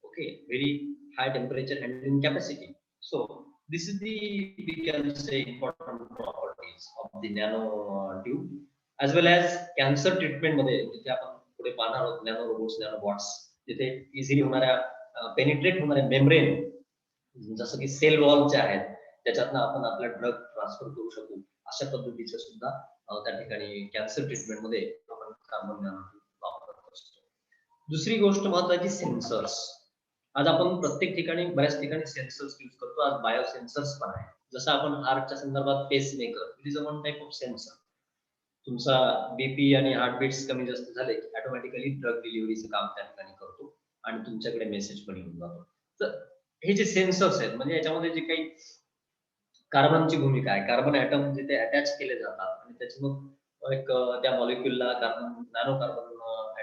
Speaker 2: Okay, very high temperature handling capacity. So this is the, we can say, important properties of the nano tube. As well as cancer treatment मध्ये जिथे आपण पुढे पाहणार आहोत, nano robots, nano bots, जिथे easily होणाऱ्या penetrate होणाऱ्या membrane, जसं की सेल वॉलच्या आहेत, त्याच्यातनं आपण आपला ड्रग ट्रान्सफर करू शकू, अशा पद्धतीचं सुद्धा त्या ठिकाणी कॅन्सर ट्रीटमेंट मध्ये आपण कार्बन नॅनोट्यूब वापरत असतो. दुसरी गोष्ट महत्वाची, सेन्सर्स. आज आपण प्रत्येक ठिकाणी, बऱ्याच ठिकाणी सेन्सर्स यूज करतो. आज बायो सेन्सर्स पण आहे. जसं आपण हार्टच्या संदर्भात pacemaker, it is a one type of sensor. तुमचा बीपी आणि हार्टबीट्स कमी जास्त झाले की ऑटोमॅटिकली ड्रग डिलिव्हरीचं काम त्या ठिकाणी करतो आणि तुमच्याकडे मेसेज पण येऊन जातो. तर हे जे सेन्सर्स आहेत, म्हणजे याच्यामध्ये जे काही कार्बनची भूमिका आहे, कार्बन ऍटम जिथे अटॅच केले जातात आणि त्याची मग एक त्या मॉलिक्युलला carbon, nano carbon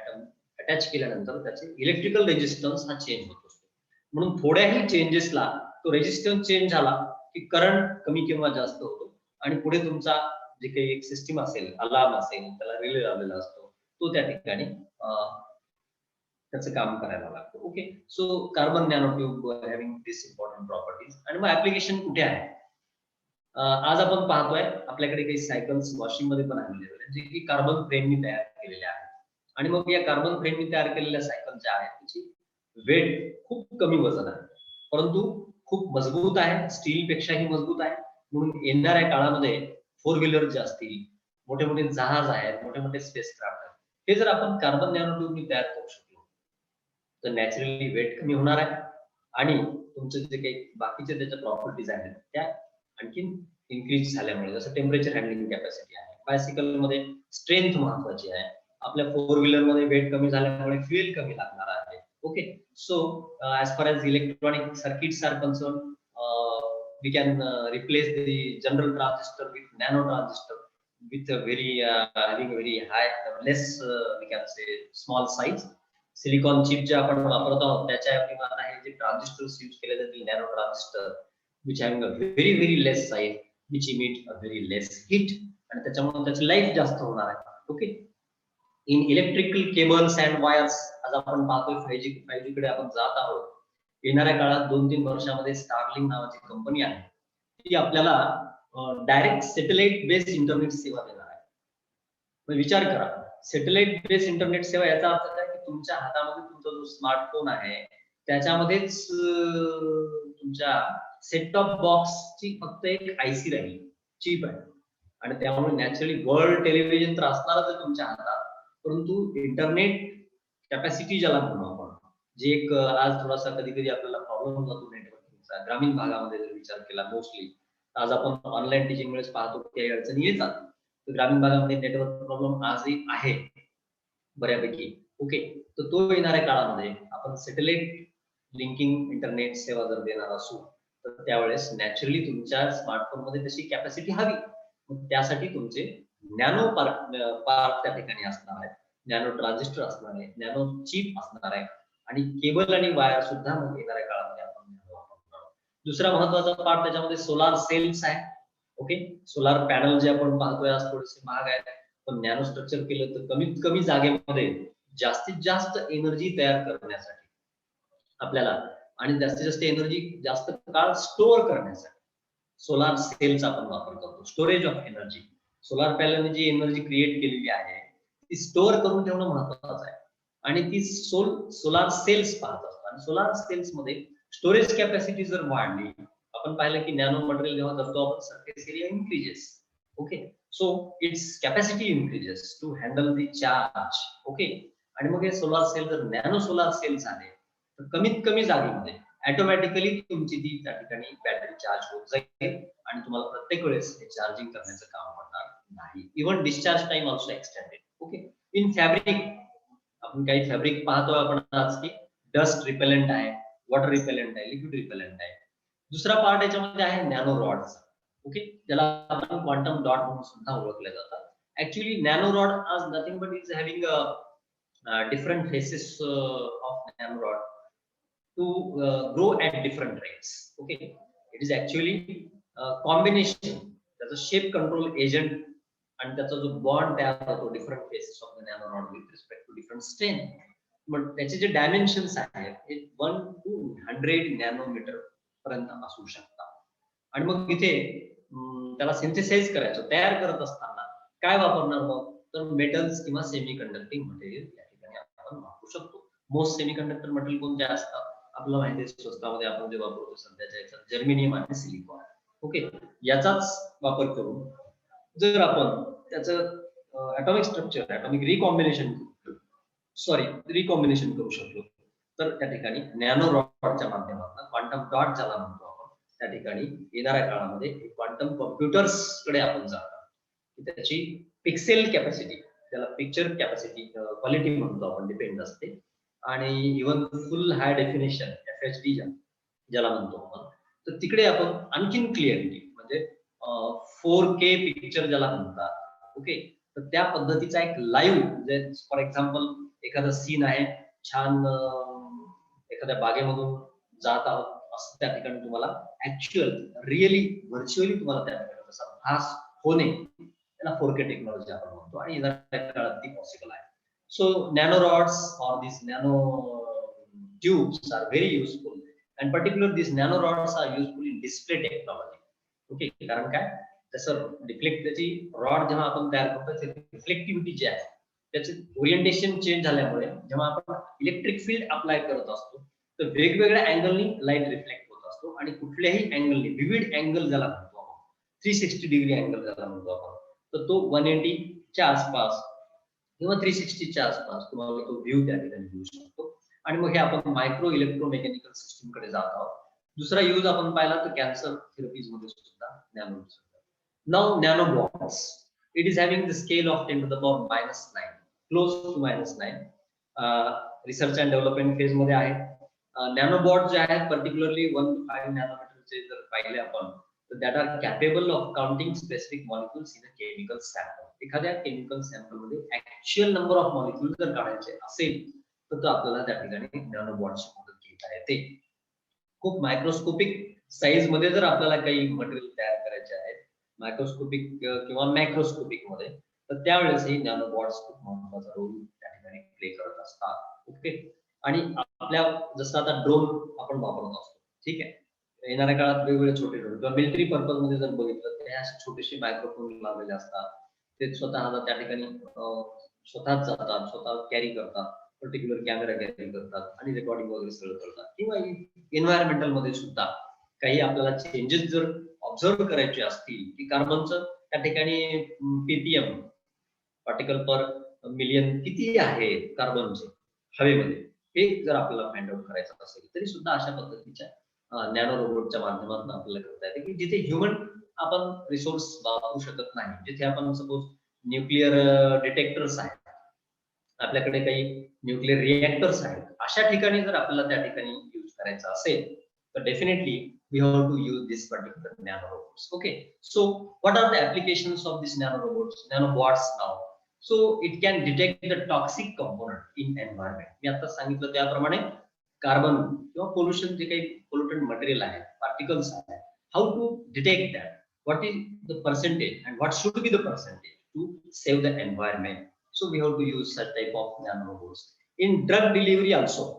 Speaker 2: atom attach केल्यानंतर त्याचे इलेक्ट्रिकल रेजिस्टन्स हा चेंज होत असतो. म्हणून थोड्याही चेंजेसला तो रेजिस्टन्स चेंज झाला की करंट कमी किंवा जास्त होतो आणि पुढे तुमचा जे काही एक सिस्टीम असेल, अलार्म असेल, त्याला रिले लावलेला असतो, तो त्या ठिकाणी त्याचं काम करायला लागतं. Okay, so carbon nano tube having this important properties. आणि मग ऍप्लिकेशन कुठे आहे? आज आपण पाहतोय आपल्याकडे काही सायकल्स वॉशिंग मध्ये पण अवेलेबल आहेत, जे की कार्बन फ्रेमनी तयार केलेल्या आहेत. आणि मग या कार्बन फ्रेमनी तयार केलेल्या सायकल ज्या आहेत त्याची वेट खूप कमी वजन आहे, परंतु खूप मजबूत आहे, स्टील पेक्षाही मजबूत आहे. म्हणून येणाऱ्या काळामध्ये फोर व्हीलर जे असतील, मोठे मोठे जहाज आहेत, मोठे मोठे स्पेस क्राफ्ट आहेत, हे जर आपण कार्बन नॅनो ट्यूबनी तयार करू शकलो तर नॅचरली वेट कमी होणार आहे आणि तुमचे जे काही बाकीचे त्याच्या प्रॉपर्टीज आहेत त्या आणखीन इन्क्रीज झाल्यामुळे, जसं टेम्परेचर हँडलिंग कॅपॅसिटी आहे, बायसिकल मध्ये स्ट्रेंथ महत्वाची आहे, आपल्या फोर व्हीलर मध्ये वेट कमी झाल्यामुळे फ्युएल कमी लागणार आहे. Okay, so as far as electronic circuits are concerned, we can replace the general transistor with nano transistor with a very having a very high less we can say small size. Silicon chip जे आपण वापरत आहोत त्याच्या ऐवजी आता हे जे transistors use केले जातील, nano transistor, which having a very very less size, which emit a very less heat, आणि त्याच्यामुळे त्याची लाईफ जास्त होणार आहे. Okay, in electrical cables and wires आज आपण पाहतोय 5G कडे आपण जात आहोत. येणाऱ्या काळात 2-3 वर्षामध्ये स्टारलिंक नावाची कंपनी आहे, ती आपल्याला डायरेक्ट सॅटेलाइट बेस्ड इंटरनेट सेवा देणार आहे. मग विचार करा, सॅटेलाइट बेस्ड इंटरनेट सेवा याचा अर्थ काय की तुमच्या हातामध्ये तुमचा जो स्मार्टफोन आहे त्याच्यामध्येच तुमच्या सेट टॉप बॉक्सची फक्त एक आयसी राहील, चिप आहे, आणि त्यामुळे नॅचरली वर्ल्ड टेलिव्हिजन तर असणारच आहे तुमच्या हातात, परंतु इंटरनेट कॅपॅसिटी ज्याला म्हणू आपण, जे एक आज थोडासा कधी कधी आपल्याला प्रॉब्लेम जातो नेटवर्किंगचा ग्रामीण भागामध्ये जर विचार केला, मोस्टली आज आपण ऑनलाईन टीचिंग मुळे पाहतो की अडचणी येतात, तर ग्रामीण भागामध्ये नेटवर्क प्रॉब्लेम आजही आहे बऱ्यापैकी. ओके, तर तो येणाऱ्या काळामध्ये आपण सॅटेलाइट लिंकिंग इंटरनेट सेवा जर देणार असू तर त्यावेळेस नॅचरली तुमच्या स्मार्टफोन मध्ये तशी कॅपॅसिटी हवी, मग त्यासाठी तुमचे नॅनो पार्क त्या ठिकाणी असणार आहे, नॅनो ट्रान्झिस्टर असणार आहे, नॅनो चिप असणार आहे, आणि केबल आणि वायर सुद्धा मग येणाऱ्या काळामध्ये आपण वापरणार आहोत. दुसरा महत्वाचा पार्ट त्याच्यामध्ये सोलार सेल्स आहे. ओके, सोलार पॅनल जे आपण पाहतोय आज थोडेसे महाग आहेत, पण नॅनो स्ट्रक्चर केलं तर कमीत कमी जागेमध्ये जास्तीत जास्त एनर्जी तयार करण्यासाठी आपल्याला, आणि जास्तीत जास्त एनर्जी जास्त काळ स्टोअर करण्यासाठी सोलार सेलचा आपण वापर करतो. स्टोरेज ऑफ एनर्जी, सोलार पॅनलने जी एनर्जी क्रिएट केलेली आहे ती स्टोअर करून ठेवणं महत्वाचं आहे, आणि ती सोलार सेल्स पाहत असतो. आणि सोलार सेल्स मध्ये स्टोरेज कॅपॅसिटी जर वाढली, आपण पाहिलं की नॅनो मटेरियल जेव्हा करतो आपण surface area increases. Okay, so its capacity increases to handle the charge. Okay, आणि मग हे सोलार सेल जर नॅनो सोलार सेल झाले तर कमीत कमी जागेमध्ये ऑटोमॅटिकली तुमची ती त्या ठिकाणी बॅटरी चार्ज होत जाईल, आणि तुम्हाला प्रत्येक वेळेस हे चार्जिंग करण्याचं काम पडणार नाही. Even discharge time also extended. Okay, in fabric आपण काही फॅब्रिक पाहतो आपण आज की डस्ट रिपेलंट आहे, वॉटर रिपेलंट आहे, लिक्विड रिपेलंट आहे. दुसरा पार्ट याच्यामध्ये आहे नॅनो रॉड्स. ओके, ज्याला आपण क्वांटम डॉट म्हणून सुद्धा ओळखले जातात. ऍक्च्युअली नॅनो रॉड आज nothing but is having different phases of nano rod to grow at different rates. Okay, it is actually a combination, त्याचा शेप कंट्रोल एजंट आणि त्याचा जो बॉन्ड तयार होतो different faces of the nano rod with respect to different strength. मग त्याचे जे dimensions आहेत हे 1 to 100 नॅनोमीटर पर्यंत असू शकतात. आणि मग इथे त्याला सिंथेसाइज करायचं, तयार करत असताना काय वापरणार मग, तर मेटल्स किंवा सेमी कंडक्टिंग मटेरियल या ठिकाणी आपण वापरू शकतो. मोस्ट सेमी कंडक्टर मटेरियल कोणते असतात आपल्याला माहिती आहे, स्वस्तामध्ये आपण जे वापरतो सध्याच्या याच्यात जर्मेनियम आणि सिलिकॉन. ओके, याचाच वापर करून जर आपण त्याचं ॲटॉमिक स्ट्रक्चर, ॲटॉमिक रिकॉम्बिनेशन करू शकलो तर त्या ठिकाणी नॅनो रॉडच्या माध्यमातून क्वांटम डॉट ज्याला म्हणतो आपण, त्या ठिकाणी येणाऱ्या काळामध्ये क्वांटम कॉम्प्युटर्स कडे आपण जातो. त्याची पिक्सेल कॅपॅसिटी, त्याला पिक्चर कॅपॅसिटी क्वालिटी म्हणतो आपण, डिपेंड असते. आणि इव्हन फुल हाय डेफिनेशन FHD ज्याला म्हणतो आपण, तर तिकडे आपण आणखीन क्लिअरिटी म्हणजे 4K पिक्चर ज्याला म्हणतात. ओके, तर त्या पद्धतीचा एक लाईव्ह, म्हणजे फॉर एक्झाम्पल एखादा सीन आहे छान, एखाद्या बागेमधून जात आहोत असं त्या ठिकाणी तुम्हाला ऍक्च्युअल रिअली व्हर्च्युअली तुम्हाला त्या ठिकाणी तसा भास होणे, त्याला 4K टेक्नॉलॉजी आपण म्हणतो, आणि येणाऱ्या काळात ती पॉसिबल आहे. So nano rods or these nano tubes are very useful, and particularly these nano rods are useful in display technology. Okay, कारण काय तसं डिफ्लेक्ट त्याची रॉड जेव्हा आपण तयार करतो त्याची रिफ्लेक्टिव्हिटी जी आहे त्याचे ओरिएंटेशन चेंज झाल्यामुळे जेव्हा आपण इलेक्ट्रिक फील्ड अप्लाय करत असतो तर वेगवेगळ्या अँगलनी लाईट रिफ्लेक्ट होत असतो आणि कुठल्याही अँगलनी विविड अँगल ज्याला म्हणतो आपण 360 डिग्री अँगल ज्याला म्हणतो आपण तर तो 180 च्या आसपास किंवा 360 च्या आसपास तुम्हाला तो व्ह्यू त्या ठिकाणी घेऊ शकतो आणि मग हे आपण मायक्रो इलेक्ट्रोमेकॅनिकल सिस्टीम कडे जात आहोत. दुसरा यूज आपण पाहिला तर कॅन्सर थेरपीज मध्ये सुद्धा nano. Now nano bots it is having the scale of 10 to the power -9 close to -9 research and development phase मध्ये आहे. नॅनो बॉट जे आहेत पर्टिक्युलरली 1 to 5 नॅनोमीटरचे जर पाहिले आपण तर that are capable of counting specific molecules in a chemical sample. एखाद्या chemical sample मध्ये ऍक्च्युअल नंबर ऑफ मॉलिक्युल्स जर काढायचे असेल तर आपल्याला त्या ठिकाणी नॅनो बॉट्सची मदत घेता येते. खूप मायक्रोस्कोपिक साईज मध्ये जर आपल्याला काही मटेरियल तयार करायचे आहे मायक्रोस्कोपिक किंवा मॅक्रोस्कोपिक मध्ये तर त्यावेळेस ही नॅनो बॉट्स खूप महत्त्वाचा रोल त्या ठिकाणी प्ले करत असतात. ओके, आणि आपल्या जसं आता ड्रोन आपण वापरत असतो, ठीक आहे, येणाऱ्या काळात वेगवेगळे छोटे ड्रोन किंवा मिलिटरी पर्पज मध्ये जर बघितलं तर असे छोटेसे मायक्रोफोन लावलेले असतात. ते स्वतः त्या ठिकाणी स्वतःच जातात, स्वतः कॅरी करतात, पर्टिक्युलर कॅमेरा कॅरी करतात आणि रेकॉर्डिंग वगैरे सगळं करतात. किंवा एन्व्हायरमेंटल मध्ये सुद्धा काही आपल्याला चेंजेस जर ऑब्झर्व करायचे असतील की कार्बनचं त्या ठिकाणी पीपीएम पार्टिकल पर मिलियन किती आहे कार्बनचे हवेमध्ये हे जर आपल्याला फाइंड आउट करायचं असेल तरी सुद्धा अशा पद्धतीच्या नॅनो रोबोटच्या माध्यमातून आपल्याला करता येते की जिथे ह्युमन आपण रिसोर्स वापरू शकत नाही, जिथे आपण सपोज न्यूक्लिअर डिटेक्टर्स आहेत, आपल्याकडे काही न्यूक्लिअर रिएक्टर्स आहेत, अशा ठिकाणी जर आपल्याला त्या ठिकाणी यूज करायचं असेल तर definitely we have to use this particular nano robots. Okay, so what are the applications of these nano robots, nanobots now? So it can detect the toxic component in environment. मी आता सांगितलं त्याप्रमाणे carbon किंवा pollution जे काही pollutant material आहे, particles आहे, how to detect that, what is the percentage and what should be the percentage to save the environment. So we have to use such type of nano robots in drug delivery also.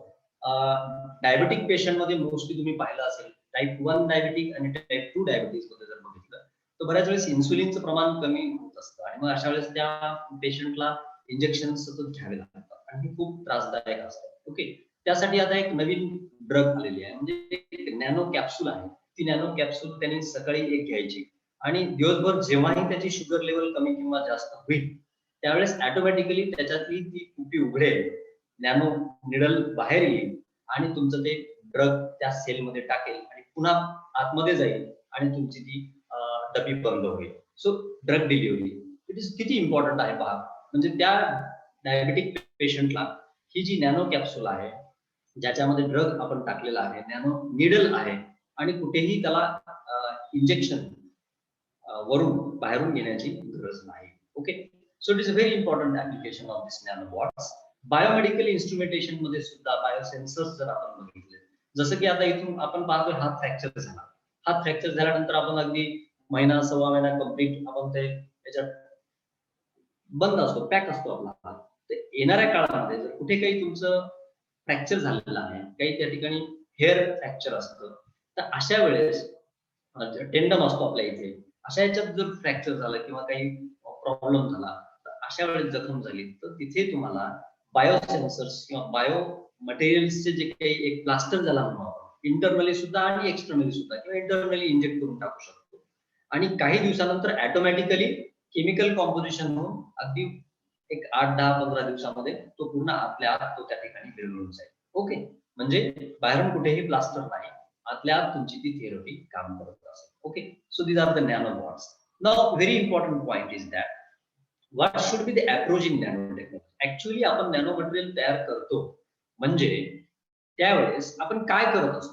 Speaker 2: Diabetic patient मध्ये mostly तुम्ही पाहिलं असेल type 1 diabetic आणि type 2 diabetes मध्ये जर बघितलं तर बऱ्याच वेळेस इन्सुलिनचं प्रमाण कमी होत असतं आणि मग अशा वेळेस त्या पेशंटला इंजेक्शन सतत घ्यावे लागतात आणि हे खूप त्रासदायक असतं. ओके, त्यासाठी आता एक नवीन ड्रग आलेली आहे, म्हणजे नॅनो कॅप्सूल आहे. ती नॅनो कॅप्सूल त्यांनी सकाळी एक घ्यायची आणि दिवसभर जेव्हाही त्याची शुगर लेवल कमी किंवा जास्त होईल त्यावेळेस ऑटोमॅटिकली त्याच्यातली ती कुपी उघडेल, नॅनो निडल बाहेर येईल आणि तुमचं ते ड्रग त्या सेलमध्ये टाकेल आणि पुन्हा आतमध्ये जाईल आणि तुमची ती डबी बंद होईल. So drug delivery it is किती इम्पॉर्टंट आहे पहा. म्हणजे त्या डायबेटिक पेशंटला ही जी नॅनो कॅप्सूल आहे ज्याच्यामध्ये ड्रग आपण टाकलेला आहे, नॅनो निडल आहे आणि कुठेही त्याला इंजेक्शन वरून बाहेरून घेण्याची गरज नाही. Okay, so it is a very important application of this nanobots. Biomedical instrumentation मध्ये सुद्धा बायोसेन्सर्स जर आपण बघितले, जसं की आता इथून आपण पाहतो हात फ्रॅक्चर झाला, हात फ्रॅक्चर झाल्यानंतर आपण अगदी महिना सव्वा महिना कम्प्लीट आपण ते त्याच्यात बंद असतो, पॅक असतो आपला हात. तर येणाऱ्या काळामध्ये जर कुठे काही तुमचं फ्रॅक्चर झालेलं आहे, काही त्या ठिकाणी हेअर फ्रॅक्चर असतं, तर अशा वेळेस टेंडम असतो आपल्या इथे, अशा याच्यात जर फ्रॅक्चर झालं किंवा काही प्रॉब्लेम झाला तर अशा वेळेस जखम झाली तर तिथे तुम्हाला बायोसेन्सर्स किंवा बायो मटेरियल्सचे जे काही एक प्लास्टर झाला म्हणून आपण इंटरनली सुद्धा आणि एक्सटर्नली सुद्धा किंवा इंटरनली इंजेक्ट करून टाकू शकतो आणि काही दिवसानंतर ऑटोमॅटिकली केमिकल कॉम्पोजिशन होऊन अगदी एक 8-10-15 दिवसामध्ये तो पूर्ण आपल्या आत तो त्या ठिकाणी विरघळून जाईल. ओके, म्हणजे बाहेरून कुठेही प्लास्टर नाही, आतल्या आत तुमची ती थेरपी काम करत असेल. Okay, so these are the nanobots. Now very important point is that what should be the approach in nano technology. Actually आपण नॅनो मटेरियल तयार करतो म्हणजे त्यावेळेस आपण काय करत असतो,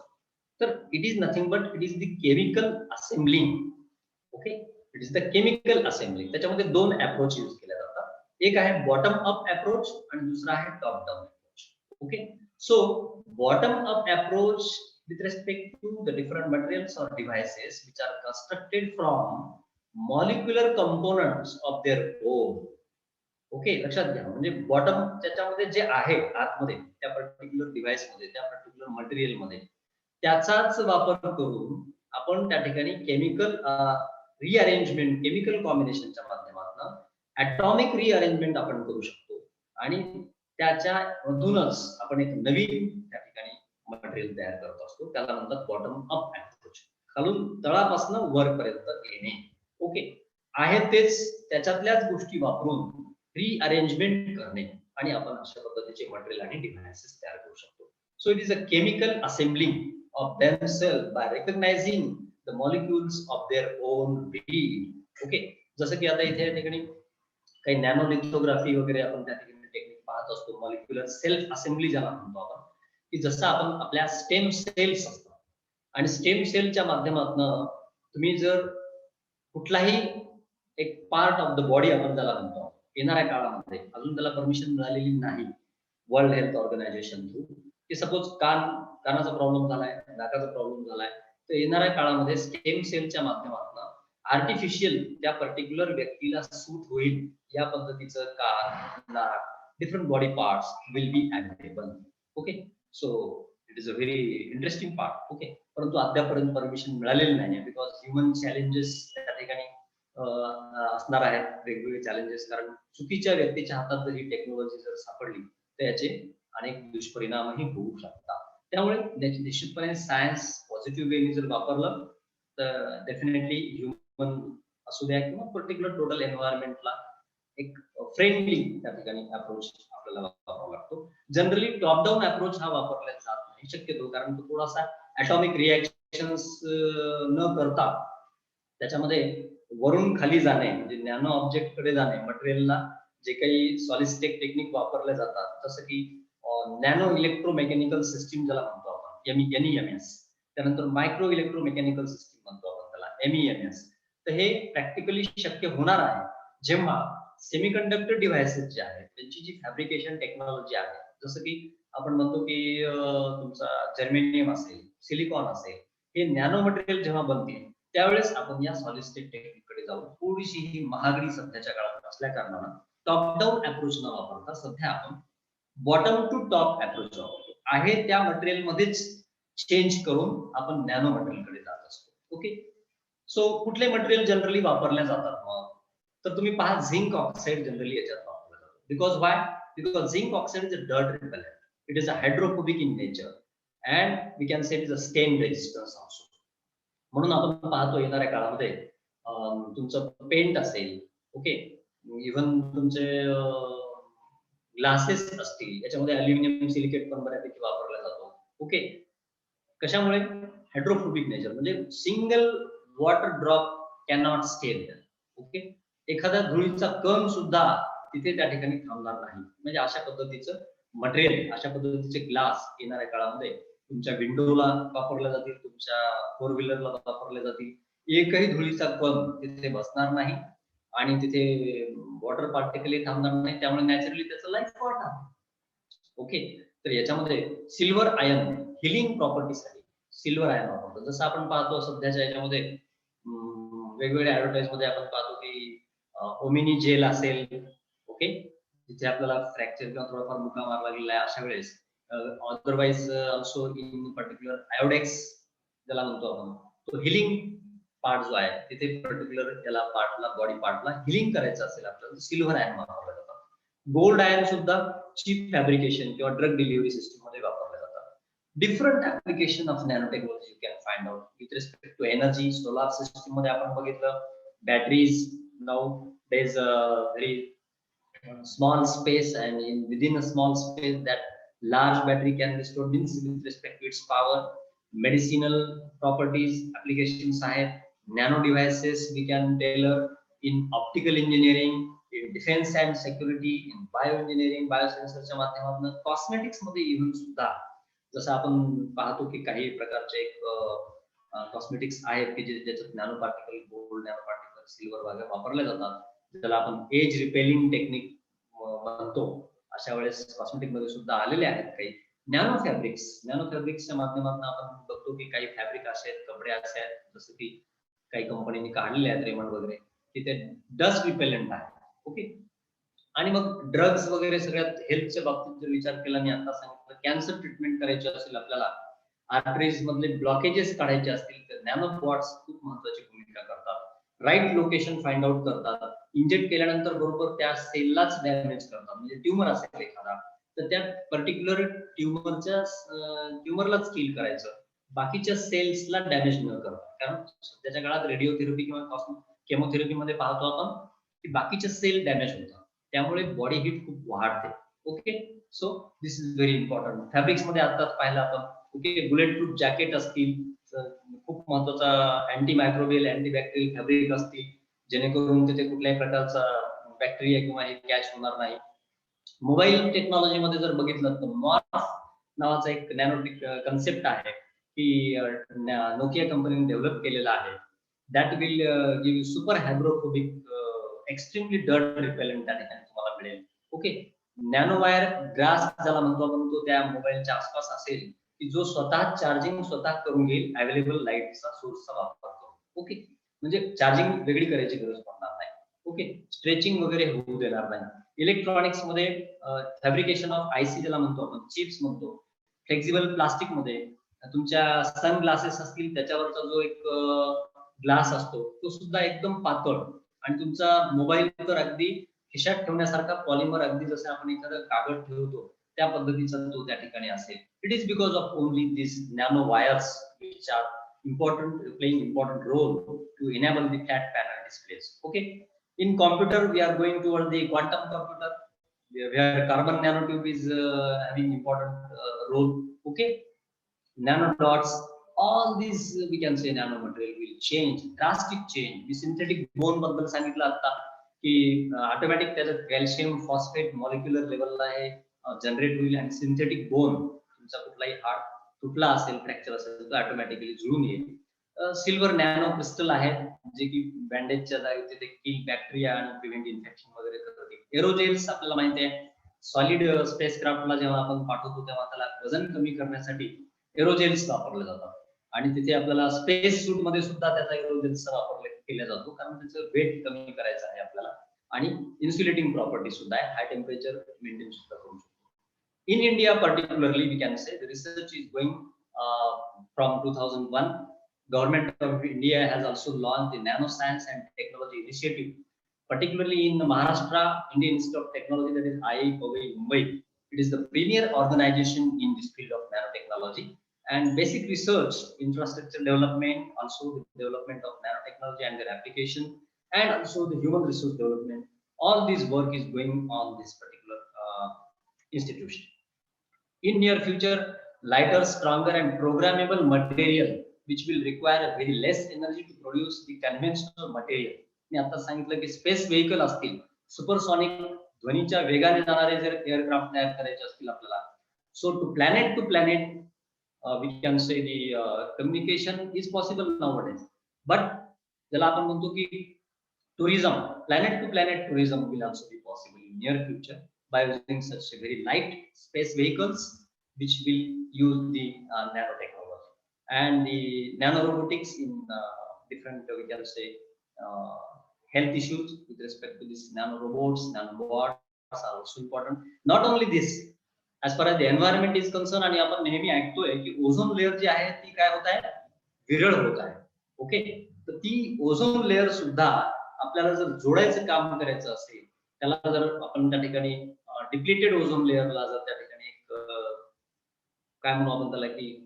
Speaker 2: तर it is nothing but it is the chemical assembling. Okay, it is the chemical assembling. त्याच्यामध्ये दोन अप्रोच यूज केल्या जातात, एक आहे बॉटम अप अप्रोच आणि दुसरा आहे top down approach. Okay, so bottom up approach with respect to the different materials or devices which are constructed from molecular components of their own. Okay, लक्षात घ्या, म्हणजे बॉटम त्याच्यामध्ये जे आहे आतमध्ये त्या पर्टिक्युलर डिव्हाइस मध्ये त्या पर्टिक्युलर मटेरियल मध्ये त्याचाच वापर करून आपण त्या ठिकाणी केमिकल रिअरेंजमेंट, केमिकल कॉम्बिनेशनच्या माध्यमातून ॲटॉमिक रिअरेंजमेंट आपण करू शकतो आणि त्याच्या मधूनच आपण एक नवीन त्या ठिकाणी मटेरियल तयार करत असतो. त्याला म्हणतात बॉटम अप अप्रोच, खालून तळापासून वरपर्यंत येणे. ओके, आहे तेच त्याच्यातल्याच गोष्टी वापरून रिअरेंजमेंट करणे आणि आपण अशा पद्धतीचे मटेरियल आणि डिव्हाइसेस तयार करू शकतो. So it is a chemical assembling of themselves by recognizing the molecules of their own breed. Okay, जसं की आता इथे या ठिकाणी काही नॅनोलिथोग्राफी वगैरे आपण त्या ठिकाणी टेक्निक पाहत असतो. मॉलिक्युलर सेल्फ असेंबली ज्याला म्हणतो आपण, की जसं आपण आपल्या स्टेम सेल्स असतात आणि स्टेम सेलच्या माध्यमातून तुम्ही जर कुठलाही एक पार्ट ऑफ द बॉडी आपण त्याला म्हणतो, येणाऱ्या काळामध्ये अजून त्याला परमिशन मिळालेली नाही वर्ल्ड हेल्थ ऑर्गनायझेशन थ्रू, की सपोज कानाचा प्रॉब्लेम झालाय, नाकाचा प्रॉब्लेम झालाय, तर येणाऱ्या काळामध्ये स्टेम सेलच्या माध्यमातून आर्टिफिशियल त्या पर्टिक्युलर व्यक्तीला सूट होईल या पद्धतीचं कान, नाक, different body parts will be available. Okay, so it is a very interesting part. Okay, परंतु अद्यापर्यंत परमिशन मिळालेली नाही, बिकॉज ह्युमन चॅलेंजेस त्या ठिकाणी असणार आहेत, वेगवेगळे चॅलेंजेस. कारण चुकीच्या व्यक्तीच्या हातात जर ही टेक्नॉलॉजी जर सापडली तर याचे अनेक दुष्परिणामही होऊ शकतात. त्यामुळे निश्चितपणे सायन्स पॉझिटिव्ह वेने जर वापरलं तर डेफिनेटली ह्युमन असू द्या किंवा पर्टिक्युलर टोटल एन्व्हायरमेंटला एक फ्रेंडली त्या ठिकाणी अप्रोच आपल्याला वापरावा लागतो. जनरली टॉप डाऊन अप्रोच हा वापरला जात नाही शक्यतो, कारण तो थोडासा ॲटॉमिक रिॲक्शन्स न करता त्याच्यामध्ये वरून खाली जाणे, म्हणजे नॅनो ऑब्जेक्ट कडे जाणे, मटेरियलला जे काही सॉलिस्टिक टेक्निक वापरले जातात, जसं की नॅनो इलेक्ट्रोमेकॅनिकल सिस्टीम ज्याला म्हणतो आपण NEMS, त्यानंतर मायक्रो इलेक्ट्रोमेकॅनिकल सिस्टीम म्हणतो आपण त्याला MEMS. तर हे प्रॅक्टिकली शक्य होणार आहे जेव्हा सेमीकंडक्टर डिव्हाइसेस जे आहेत त्यांची जी फॅब्रिकेशन टेक्नॉलॉजी आहे, जसं की आपण म्हणतो की तुमचा जर्मेनियम असेल, सिलिकॉन असेल, हे नॅनो मटेरियल जेव्हा बनतील त्यावेळेस आपण या सॉलिस्टिक टेक्निककडे जाऊ. थोडीशी ही महागडी सध्याच्या काळात असल्या कारणानं टॉप डाऊन अप्रोच न वापरता सध्या आपण बॉटम टू टॉप अप्रोच वापरतो. आहे त्या मटेरियल मध्येच चेंज करून आपण नॅनो मटेरियलकडे जात असतो. ओके, सो कुठले मटेरियल जनरली वापरले जातात मग, तर तुम्ही पहा झिंक ऑक्साईड जनरली याच्यात वापरला जातो. Because why? Because zinc oxide is a dirt repellent, it is a hydrophobic in nature and we can say it is a stain resistance also. म्हणून आपण पाहतो येणाऱ्या काळामध्ये तुमचं पेंट असेल, ओके, इव्हन तुमचे ग्लासेस असतील, याच्यामध्ये अल्युमिनियम सिलिकेट पण बऱ्यापैकी वापरला जातो. ओके, कशामुळे? हायड्रोफोबिक नेचर, म्हणजे single water drop cannot stay there. Okay, एखाद्या धुळीचा कण सुद्धा तिथे त्या ठिकाणी थांबणार नाही. म्हणजे अशा पद्धतीचं मटेरियल, अशा पद्धतीचे ग्लास येणाऱ्या काळामध्ये तुमच्या विंडोला वापरल्या जातील, तुमच्या फोर व्हीलरला वापरल्या जातील. एकही धुळीचा कण तिथे बसणार नाही आणि तिथे वॉटर पार्टिकल थांबणार नाही, त्यामुळे नॅचरली त्याचं लाईफ वाढणार. ओके, तर याच्यामध्ये सिल्वर आयन हिलिंग प्रॉपर्टीसाठी सिल्वर आयन वापरतो. जसं आपण पाहतो सध्याच्या याच्यामध्ये वेगवेगळ्या ऍडव्हर्टाईज मध्ये आपण पाहतो की ओमिनी जेल असेल, ओके, जिथे आपल्याला फ्रॅक्चर किंवा थोडाफार मुका मारला गेला आहे अशा वेळेस, otherwise also in particular Iodex ज्याला म्हणतो आपण, तो हिलिंग पार्ट जो आहे तिथे पर्टिक्युलर त्याला पार्टला, बॉडी पार्टला हिलिंग करायचं असेल आपल्याला, सिल्वर आयन वापरलं जातं. गोल्ड आयन सुद्धा चीप फॅब्रिकेशन किंवा ड्रग डिलिव्हरी सिस्टीम मध्ये वापरले जातात. Different application of nano technology you can find out with respect to energy. Solar system मध्ये आपण बघितलं batteries, now there is a very small space, and within a small space that large battery can be stored means with respect to its power. Medicinal properties applications आहेत, nano devices we can tailor in optical engineering, in defense and security, in bioengineering, biosensorच्या माध्यमातून cosmetics मध्ये even सुद्धा जसं आपण पाहतो की काही प्रकारचे एक कॉस्मेटिक्स आहेत की ज्याच्यात nano particle, gold nano particle, silver वगैरे वापरले जातात, ज्याला आपण एज रिपेलिंग टेक्निक म्हणतो. अशा वेळेस कॉस्मेटिक मध्ये सुद्धा आलेले आहेत काही नॅनो फॅब्रिक्स. नॅनो फॅब्रिक्सच्या माध्यमातून आपण बघतो की काही फॅब्रिक असे आहेत, कपडे असे आहेत, जसं की काही कंपनीने काढलेले आहेत, रेमंड वगैरे, की ते डस्ट रिपेलंट आहे. ओके, आणि मग ड्रग्स वगैरे सगळ्यात हेल्थच्या बाबतीत जर विचार केला, मी आता सांगितलं, कॅन्सर ट्रीटमेंट करायची असेल आपल्याला, आर्टरीज मधले ब्लॉकेजेस काढायचे असतील तर नॅनो पॉट्स खूप महत्वाची भूमिका करतात. राईट लोकेशन फाइंड आउट करतात. इंजेक्ट केल्यानंतर बरोबर त्या सेललाच डॅमेज करतात. म्हणजे ट्युमर असेल एखादा तर त्या पर्टिक्युलर ट्युमरलाच किल करायचं, बाकीच्या सेल्सला डॅमेज न करता. कारण सध्याच्या काळात रेडिओथेरपी किंवा केमोथेरपी मध्ये पाहतो आपण की बाकीचे सेल डॅमेज होतात, त्यामुळे बॉडी हीट खूप वाढते. Okay, so this is very important. Fabrics मध्ये आताच पाहिलं आपण, ओके, बुलेट प्रूफ जॅकेट असतील, खूप महत्वाचा anti microbial anti bacterial fabric असतील, जेणेकरून तिथे कुठल्याही प्रकारचा बॅक्टेरिया किंवा हे कॅच होणार नाही. मोबाईल टेक्नॉलॉजी मध्ये जर बघितलं तर मॉर्फ नावाचा एक नॅनो कन्सेप्ट आहे की नोकिया कंपनीने डेव्हलप केलेला आहे. That will give super hydrophobic extremely dirt repellent त्या ठिकाणी तुम्हाला मिळेल. ओके, नॅनो वायर ग्रास ज्याला म्हणतो आपण, तो त्या मोबाईलच्या आसपास असेल की जो स्वतः चार्जिंग स्वतः करून घेईल अवेलेबल लाईटचा सोर्सचा वापर करून. ओके, म्हणजे चार्जिंग वेगळी करायची गरज पडणार नाही. ओके, स्ट्रेचिंग वगैरे होऊ देणार नाही. इलेक्ट्रॉनिक्स मध्ये फॅब्रिकेशन ऑफ आयसी ज्याला म्हणतो आपण, चिप्स म्हणतो, फ्लेक्झिबल प्लास्टिक मध्ये तुमच्या सन ग्लासेस असतील त्याच्यावरचा जो एक ग्लास असतो तो सुद्धा एकदम पातळ, आणि तुमचा मोबाईल तर अगदी खिशात ठेवण्यासारखा पॉलिमर, अगदी जसं आपण एखादं कागद ठेवतो त्या पद्धतीचा तो त्या ठिकाणी असेल. It is because of only this nano wires which are playing important role to enable the flat panel displays. Okay, in computer we are going toward the quantum computer where carbon nanotube is having important role. Okay, nanodots, all these we can say nanomaterial will change, drastic change. The synthetic bone बद्दल सांगितलं आता की automatic त्याच्यात calcium phosphate molecular लेवलला हे generate होईल, आणि synthetic bone तुमचा कुठलाही हाड तुटला असेल, फ्रॅक्चर असेल, तर ऑटोमॅटिकली जुळून येईल. सिल्वर नॅनो क्रिस्टल आहे जे की बँडेजच्या जागी तिथे किल बॅक्टेरिया आणि प्रिव्हेंट इन्फेक्शन वगैरे करते. एरोजेल्स आपल्याला माहिती आहे, सॉलिड स्पेसक्राफ्टला जेव्हा आपण पाठवतो तेव्हा त्याला वजन कमी करण्यासाठी एरोजेल्स वापरले जातात, आणि तिथे आपल्याला स्पेस सूट मध्ये सुद्धा त्याचा एरोजेल्स वापर केला जातो, कारण त्याचं वेट कमी करायचं आहे आपल्याला, आणि इन्सुलेटिंग प्रॉपर्टी सुद्धा आहे, हाय टेम्परेचर मेंटेन सुद्धा करू शकतो. In India particularly, we can say the research is going from 2001. Government of India has also launched the Nanoscience and Technology Initiative, particularly in Maharashtra, Indian Institute of Technology, that is IIPOE Mumbai. It is the premier organization in this field of nanotechnology, and basic research, infrastructure development, also the development of nanotechnology and their application, and also the human resource development. All this work is going on this particular institution. In near future, lighter, stronger and programmable material which will require a very less energy to produce the conventional material. मी आता सांगितलं की space vehicle असतील, supersonic ध्वनीच्या वेगाने जाणारे जर aircraft तयार करायचे असतील आपल्याला, so to planet we can say the communication is possible nowadays. But ज्याला आपण म्हणतो की tourism, planet to planet tourism will also be possible in near future by using such a very light space vehicles which will use the nanotechnology. And the nanorobotics in different we can say health issues with respect to this nanorobots, nanobots are also important. Not only this, as far as the environment is concerned, आणि आपण नेहमी ऐकतोय की ozone layer जी आहे ती काय होत आहे, विरळ होत आहे. ओके, तर ती ओझोन लेअर सुद्धा आपल्याला जर जोडायचं काम करायचं असेल, त्याला जर आपण त्या ठिकाणी डिप्लिटेड ओझोन लेअरला जर त्या ठिकाणी एक काय म्हणू आपण त्याला की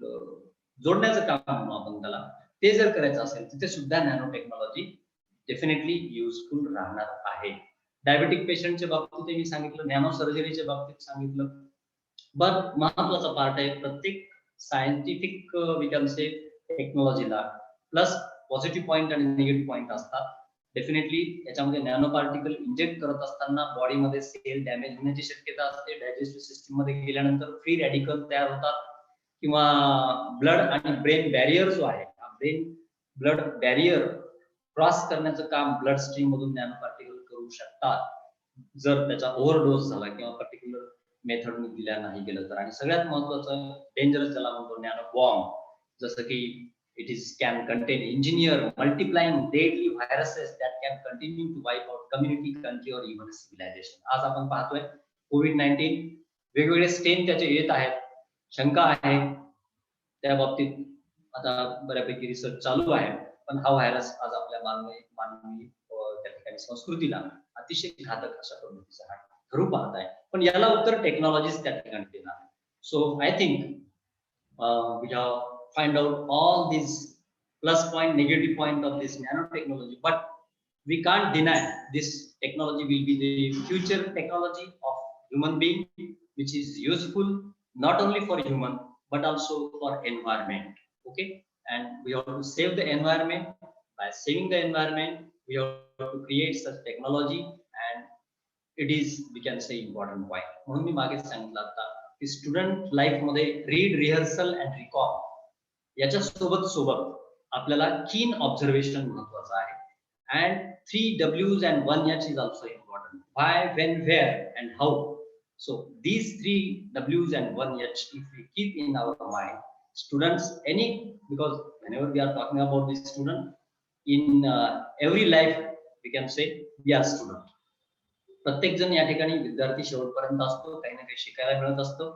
Speaker 2: जोडण्याचं काम म्हणू आपण त्याला, ते जर करायचं असेल तिथे सुद्धा नॅनो टेक्नॉलॉजी डेफिनेटली युजफुल राहणार आहे. डायबेटिक पेशंटच्या बाबतीत मी सांगितलं, नॅनो सर्जरीच्या बाबतीत सांगितलं. बट महत्वाचा पार्ट आहे प्रत्येक सायंटिफिक वी कॅन से टेक्नॉलॉजीला प्लस पॉझिटिव्ह पॉईंट आणि निगेटिव्ह पॉईंट असतात. डेफिनेटली याच्यामध्ये नॅनो पार्टिकल इंजेक्ट करत असताना बॉडीमध्ये सेल डॅमेज होण्याची शक्यता असते. डायजेस्टिव्ह सिस्टीम मध्ये गेल्यानंतर फ्री रॅडिकल तयार होतात, किंवा ब्लड आणि ब्रेन बॅरियर जो आहे, ब्रेन ब्लड बॅरियर क्रॉस करण्याचं काम ब्लड स्ट्रीम मधून नॅनो पार्टिकल करू शकतात जर त्याचा ओव्हरडोस झाला किंवा पर्टिक्युलर मेथडने दिल्या नाही गेलं तर. आणि सगळ्यात महत्वाचं डेंजरस ज्याला म्हणतो नॅनो बॉम्ब, जसं की it can contain engineer multiplying deadly viruses that can continue to wipe out community, country or even civilization. आज आपण पाहतोय COVID-19 वेगवेगळे स्टेन त्याचे येत आहेत, शंका आहे त्या बाबतीत आता बऱ्यापैकी रिसर्च चालू आहे. पण हा व्हायरस आज आपल्या मानवी त्या ठिकाणी संस्कृतीला अतिशय घातक अशा पद्धतीचा हा ठरू पाहत आहे. पण याला उत्तर टेक्नॉलॉजीच त्या ठिकाणी देणार. So I think we have find out all these plus point, negative point of this nanotechnology, but we can't deny this technology will be the future technology of human being, which is useful not only for human but also for environment. Okay, and we have to save the environment. By saving the environment, we have to create such technology, and it is, we can say, important point. म्हणून मी मागे सांगितलं आता की student life मध्ये read, rehearsal and recall याच्या सोबत आपल्याला कीन ऑब्झर्वेशन महत्वाचं आहे. And 3 W's and 1 H is also important. Why, when, where, and how. So these 3 W's and 1 H, if we keep in our mind, students, because whenever we are talking about this student, in every life, we can say we are student. प्रत्येक जण या ठिकाणी विद्यार्थी शेवटपर्यंत असतो, काही ना काही शिकायला मिळत असतं.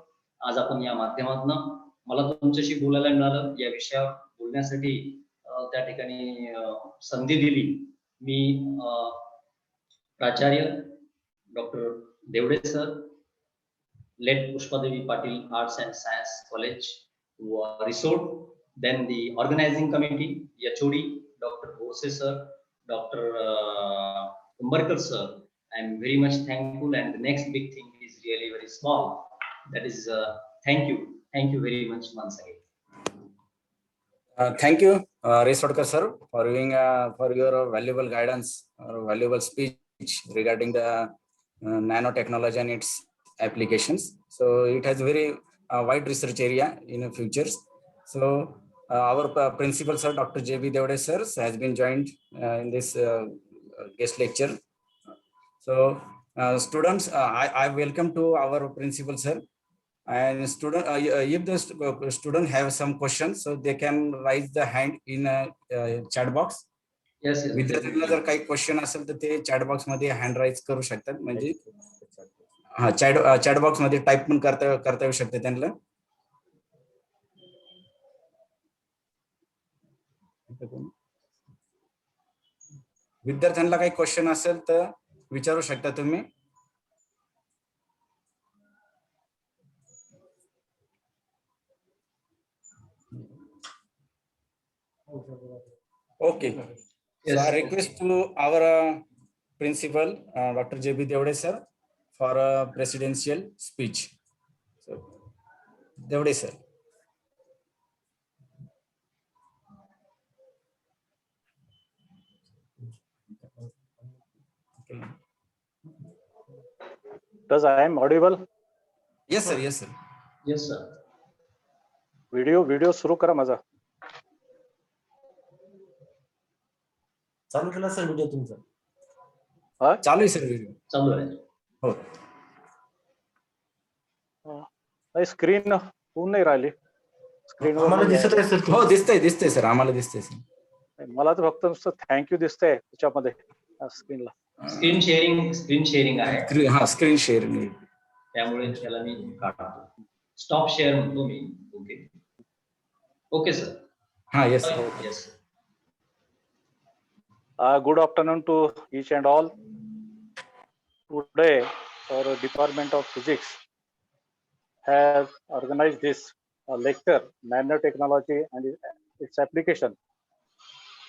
Speaker 2: आज आपण या माध्यमातून मला तुमच्याशी बोलायला मिळालं, या विषयावर बोलण्यासाठी त्या ठिकाणी संधी दिली. मी प्राचार्य doctor Devade sir, late Pushpadevi Patil arts and science college Risod, then the organizing committee, HOD doctor Borse sir, doctor Umbarkar sir. I am very much thankful, and the next big thing is really very small. That is, thank you very much once again.
Speaker 1: Thank you, Resodkar sir, for giving for your valuable guidance or valuable speech regarding the nanotechnology and its applications. So it has very wide research area in the futures. So our principal sir, Dr. J.B. Devade sir, has been joined in this guest lecture. So students, I welcome to our principal sir. And student, if the student have some questions, so they can raise the hand in a chat box.
Speaker 2: Yes, yes.
Speaker 1: विद्यार्थ्यांना जर काही question असेल तर ते chat box मध्ये hand rise करू शकतात. म्हणजे हा चॅट बॉक्स मध्ये टाइप पण करता येऊ शकते त्यांना. विद्यार्थ्यांना काही क्वेश्चन असेल तर विचारू शकता तुम्ही. Okay.
Speaker 2: Yes.
Speaker 1: So I request to our principal, Dr. J.B. Devade sir, for a presidential speech. So, Devade sir.
Speaker 3: Does I am audible?
Speaker 1: Yes sir, yes sir.
Speaker 2: Yes sir.
Speaker 3: Video सुरू करा माझा.
Speaker 4: चालू केला सर व्हिडिओ तुमचा?
Speaker 1: चालू आहे sir video.
Speaker 2: चालू आहे.
Speaker 1: हो.
Speaker 3: स्क्रीन होऊन नाही राहिली. स्क्रीनवर
Speaker 4: आम्हाला दिसत आहे सर.
Speaker 1: हो दिसतंय सर, आम्हाला दिसतंय सर.
Speaker 3: मला तर फक्त नुसतं थँक्यू दिसतंय त्याच्यामध्ये स्क्रीनला.
Speaker 2: स्क्रीन शेअरिंग आहे.
Speaker 1: हा स्क्रीन शेअरिंग.
Speaker 2: त्यामुळे त्याला मी काढतो. स्टॉप शेअर म्हणतो मी. Okay sir.
Speaker 1: हा yes
Speaker 2: yes.
Speaker 3: Good afternoon to each and all. Today, our Department of Physics has organized this lecture, nanotechnology and its application.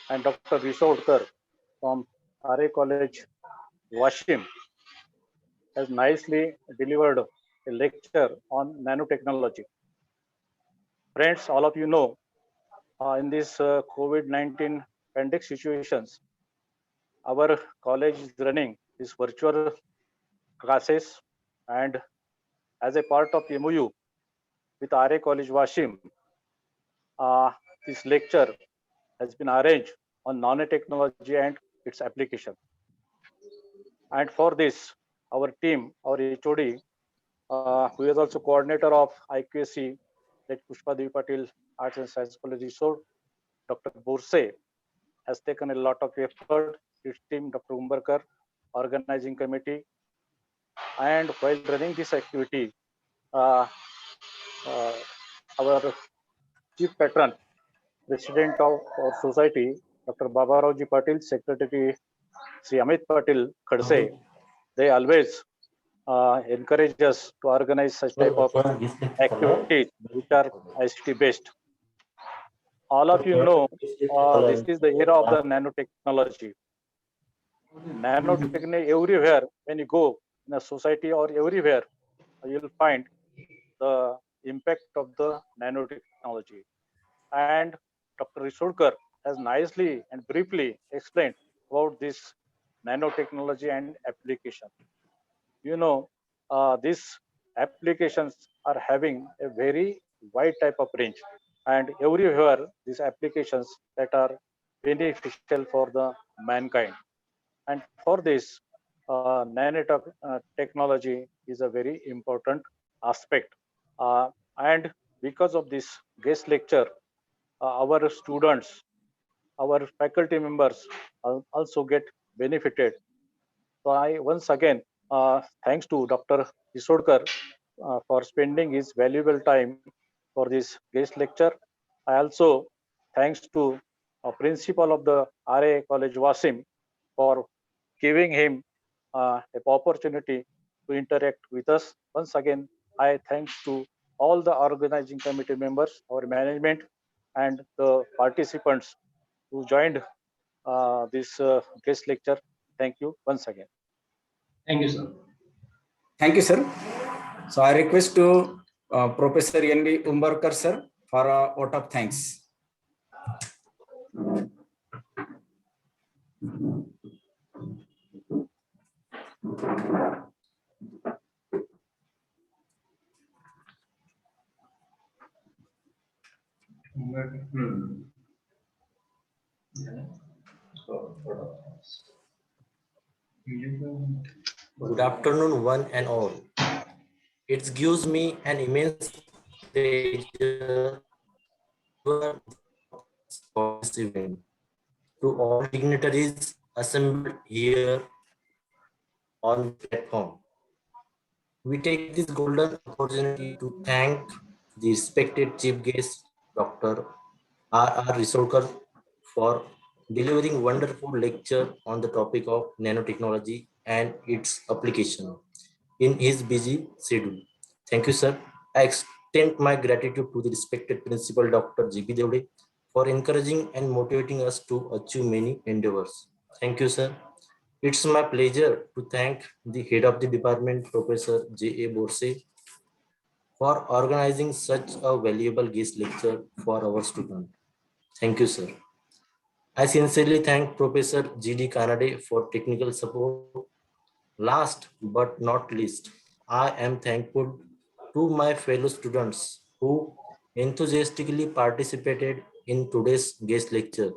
Speaker 3: And Dr. Rishodkar from RA College, Washim, has nicely delivered a lecture on nanotechnology. Friends, all of you know, in this COVID-19 pandemic situations, our college is running these virtual classes, and as a part of MOU with RA College Washim, this lecture has been arranged on nanotechnology and its application. And for this, our team, our HOD, who is also coordinator of IQAC, like Pushpadevi Patil Arts and Science College Resort, Dr. Borse, has taken a lot of effort. Its team, Dr. Umbarkar, organizing committee, and while running this activity, our chief patron, president of our society, Dr. Babarauji Patil, secretary Sri Amit Patil Khadse, they always encourage us to organize such type of activities which are ICT based. All of you know, this is the era of the nanotechnology. Nanotechnology everywhere, when you go in a society or everywhere, you will find the impact of the nanotechnology. And Dr. Rishodkar has nicely and briefly explained about this nanotechnology and application. You know, these applications are having a very wide type of range, and everywhere these applications that are beneficial for the mankind. And for this, nanotechnology is a very important aspect. And because of this guest lecture, our students, our faculty members also get benefited. So I once again thanks to Dr. Rishodkar for spending his valuable time for this guest lecture. I also thanks to principal of the RA College Wasim for giving him an opportunity to interact with us. Once again, I thanks to all the organizing committee members, our management, and the participants who joined this guest lecture. Thank you once again.
Speaker 2: Thank you, sir.
Speaker 1: Thank you, sir. So I request to Professor N.D. Umbarkar, sir, for a vote of thanks.
Speaker 4: Good afternoon, one and all. It gives me an immense pleasure for this event. To all dignitaries assembled here on the platform, we take this golden opportunity to thank the respected chief guest, Dr. R.R. Rishodkar, for delivering wonderful lecture on the topic of nanotechnology and its application in his busy schedule. Thank you, sir. I extend my gratitude to the respected principal, Dr. G.P. Devde, for encouraging and motivating us to achieve many endeavors. Thank you, sir. It's my pleasure to thank the head of the department, Professor J.A. Borse, for organizing such a valuable guest lecture for our student. Thank you, sir. I sincerely thank Professor G.D. Kanade for technical support. Last but not least, I am thankful to my fellow students who enthusiastically participated in today's guest lecture.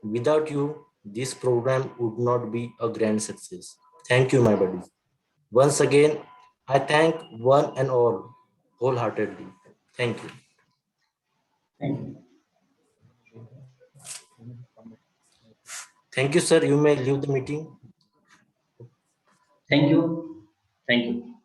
Speaker 4: Without you, this program would not be a grand success. Thank you, my buddies. Once again, I thank one and all wholeheartedly. Thank you.
Speaker 2: Thank you.
Speaker 4: Thank you, sir. You may leave the meeting.
Speaker 2: Thank you. Thank you.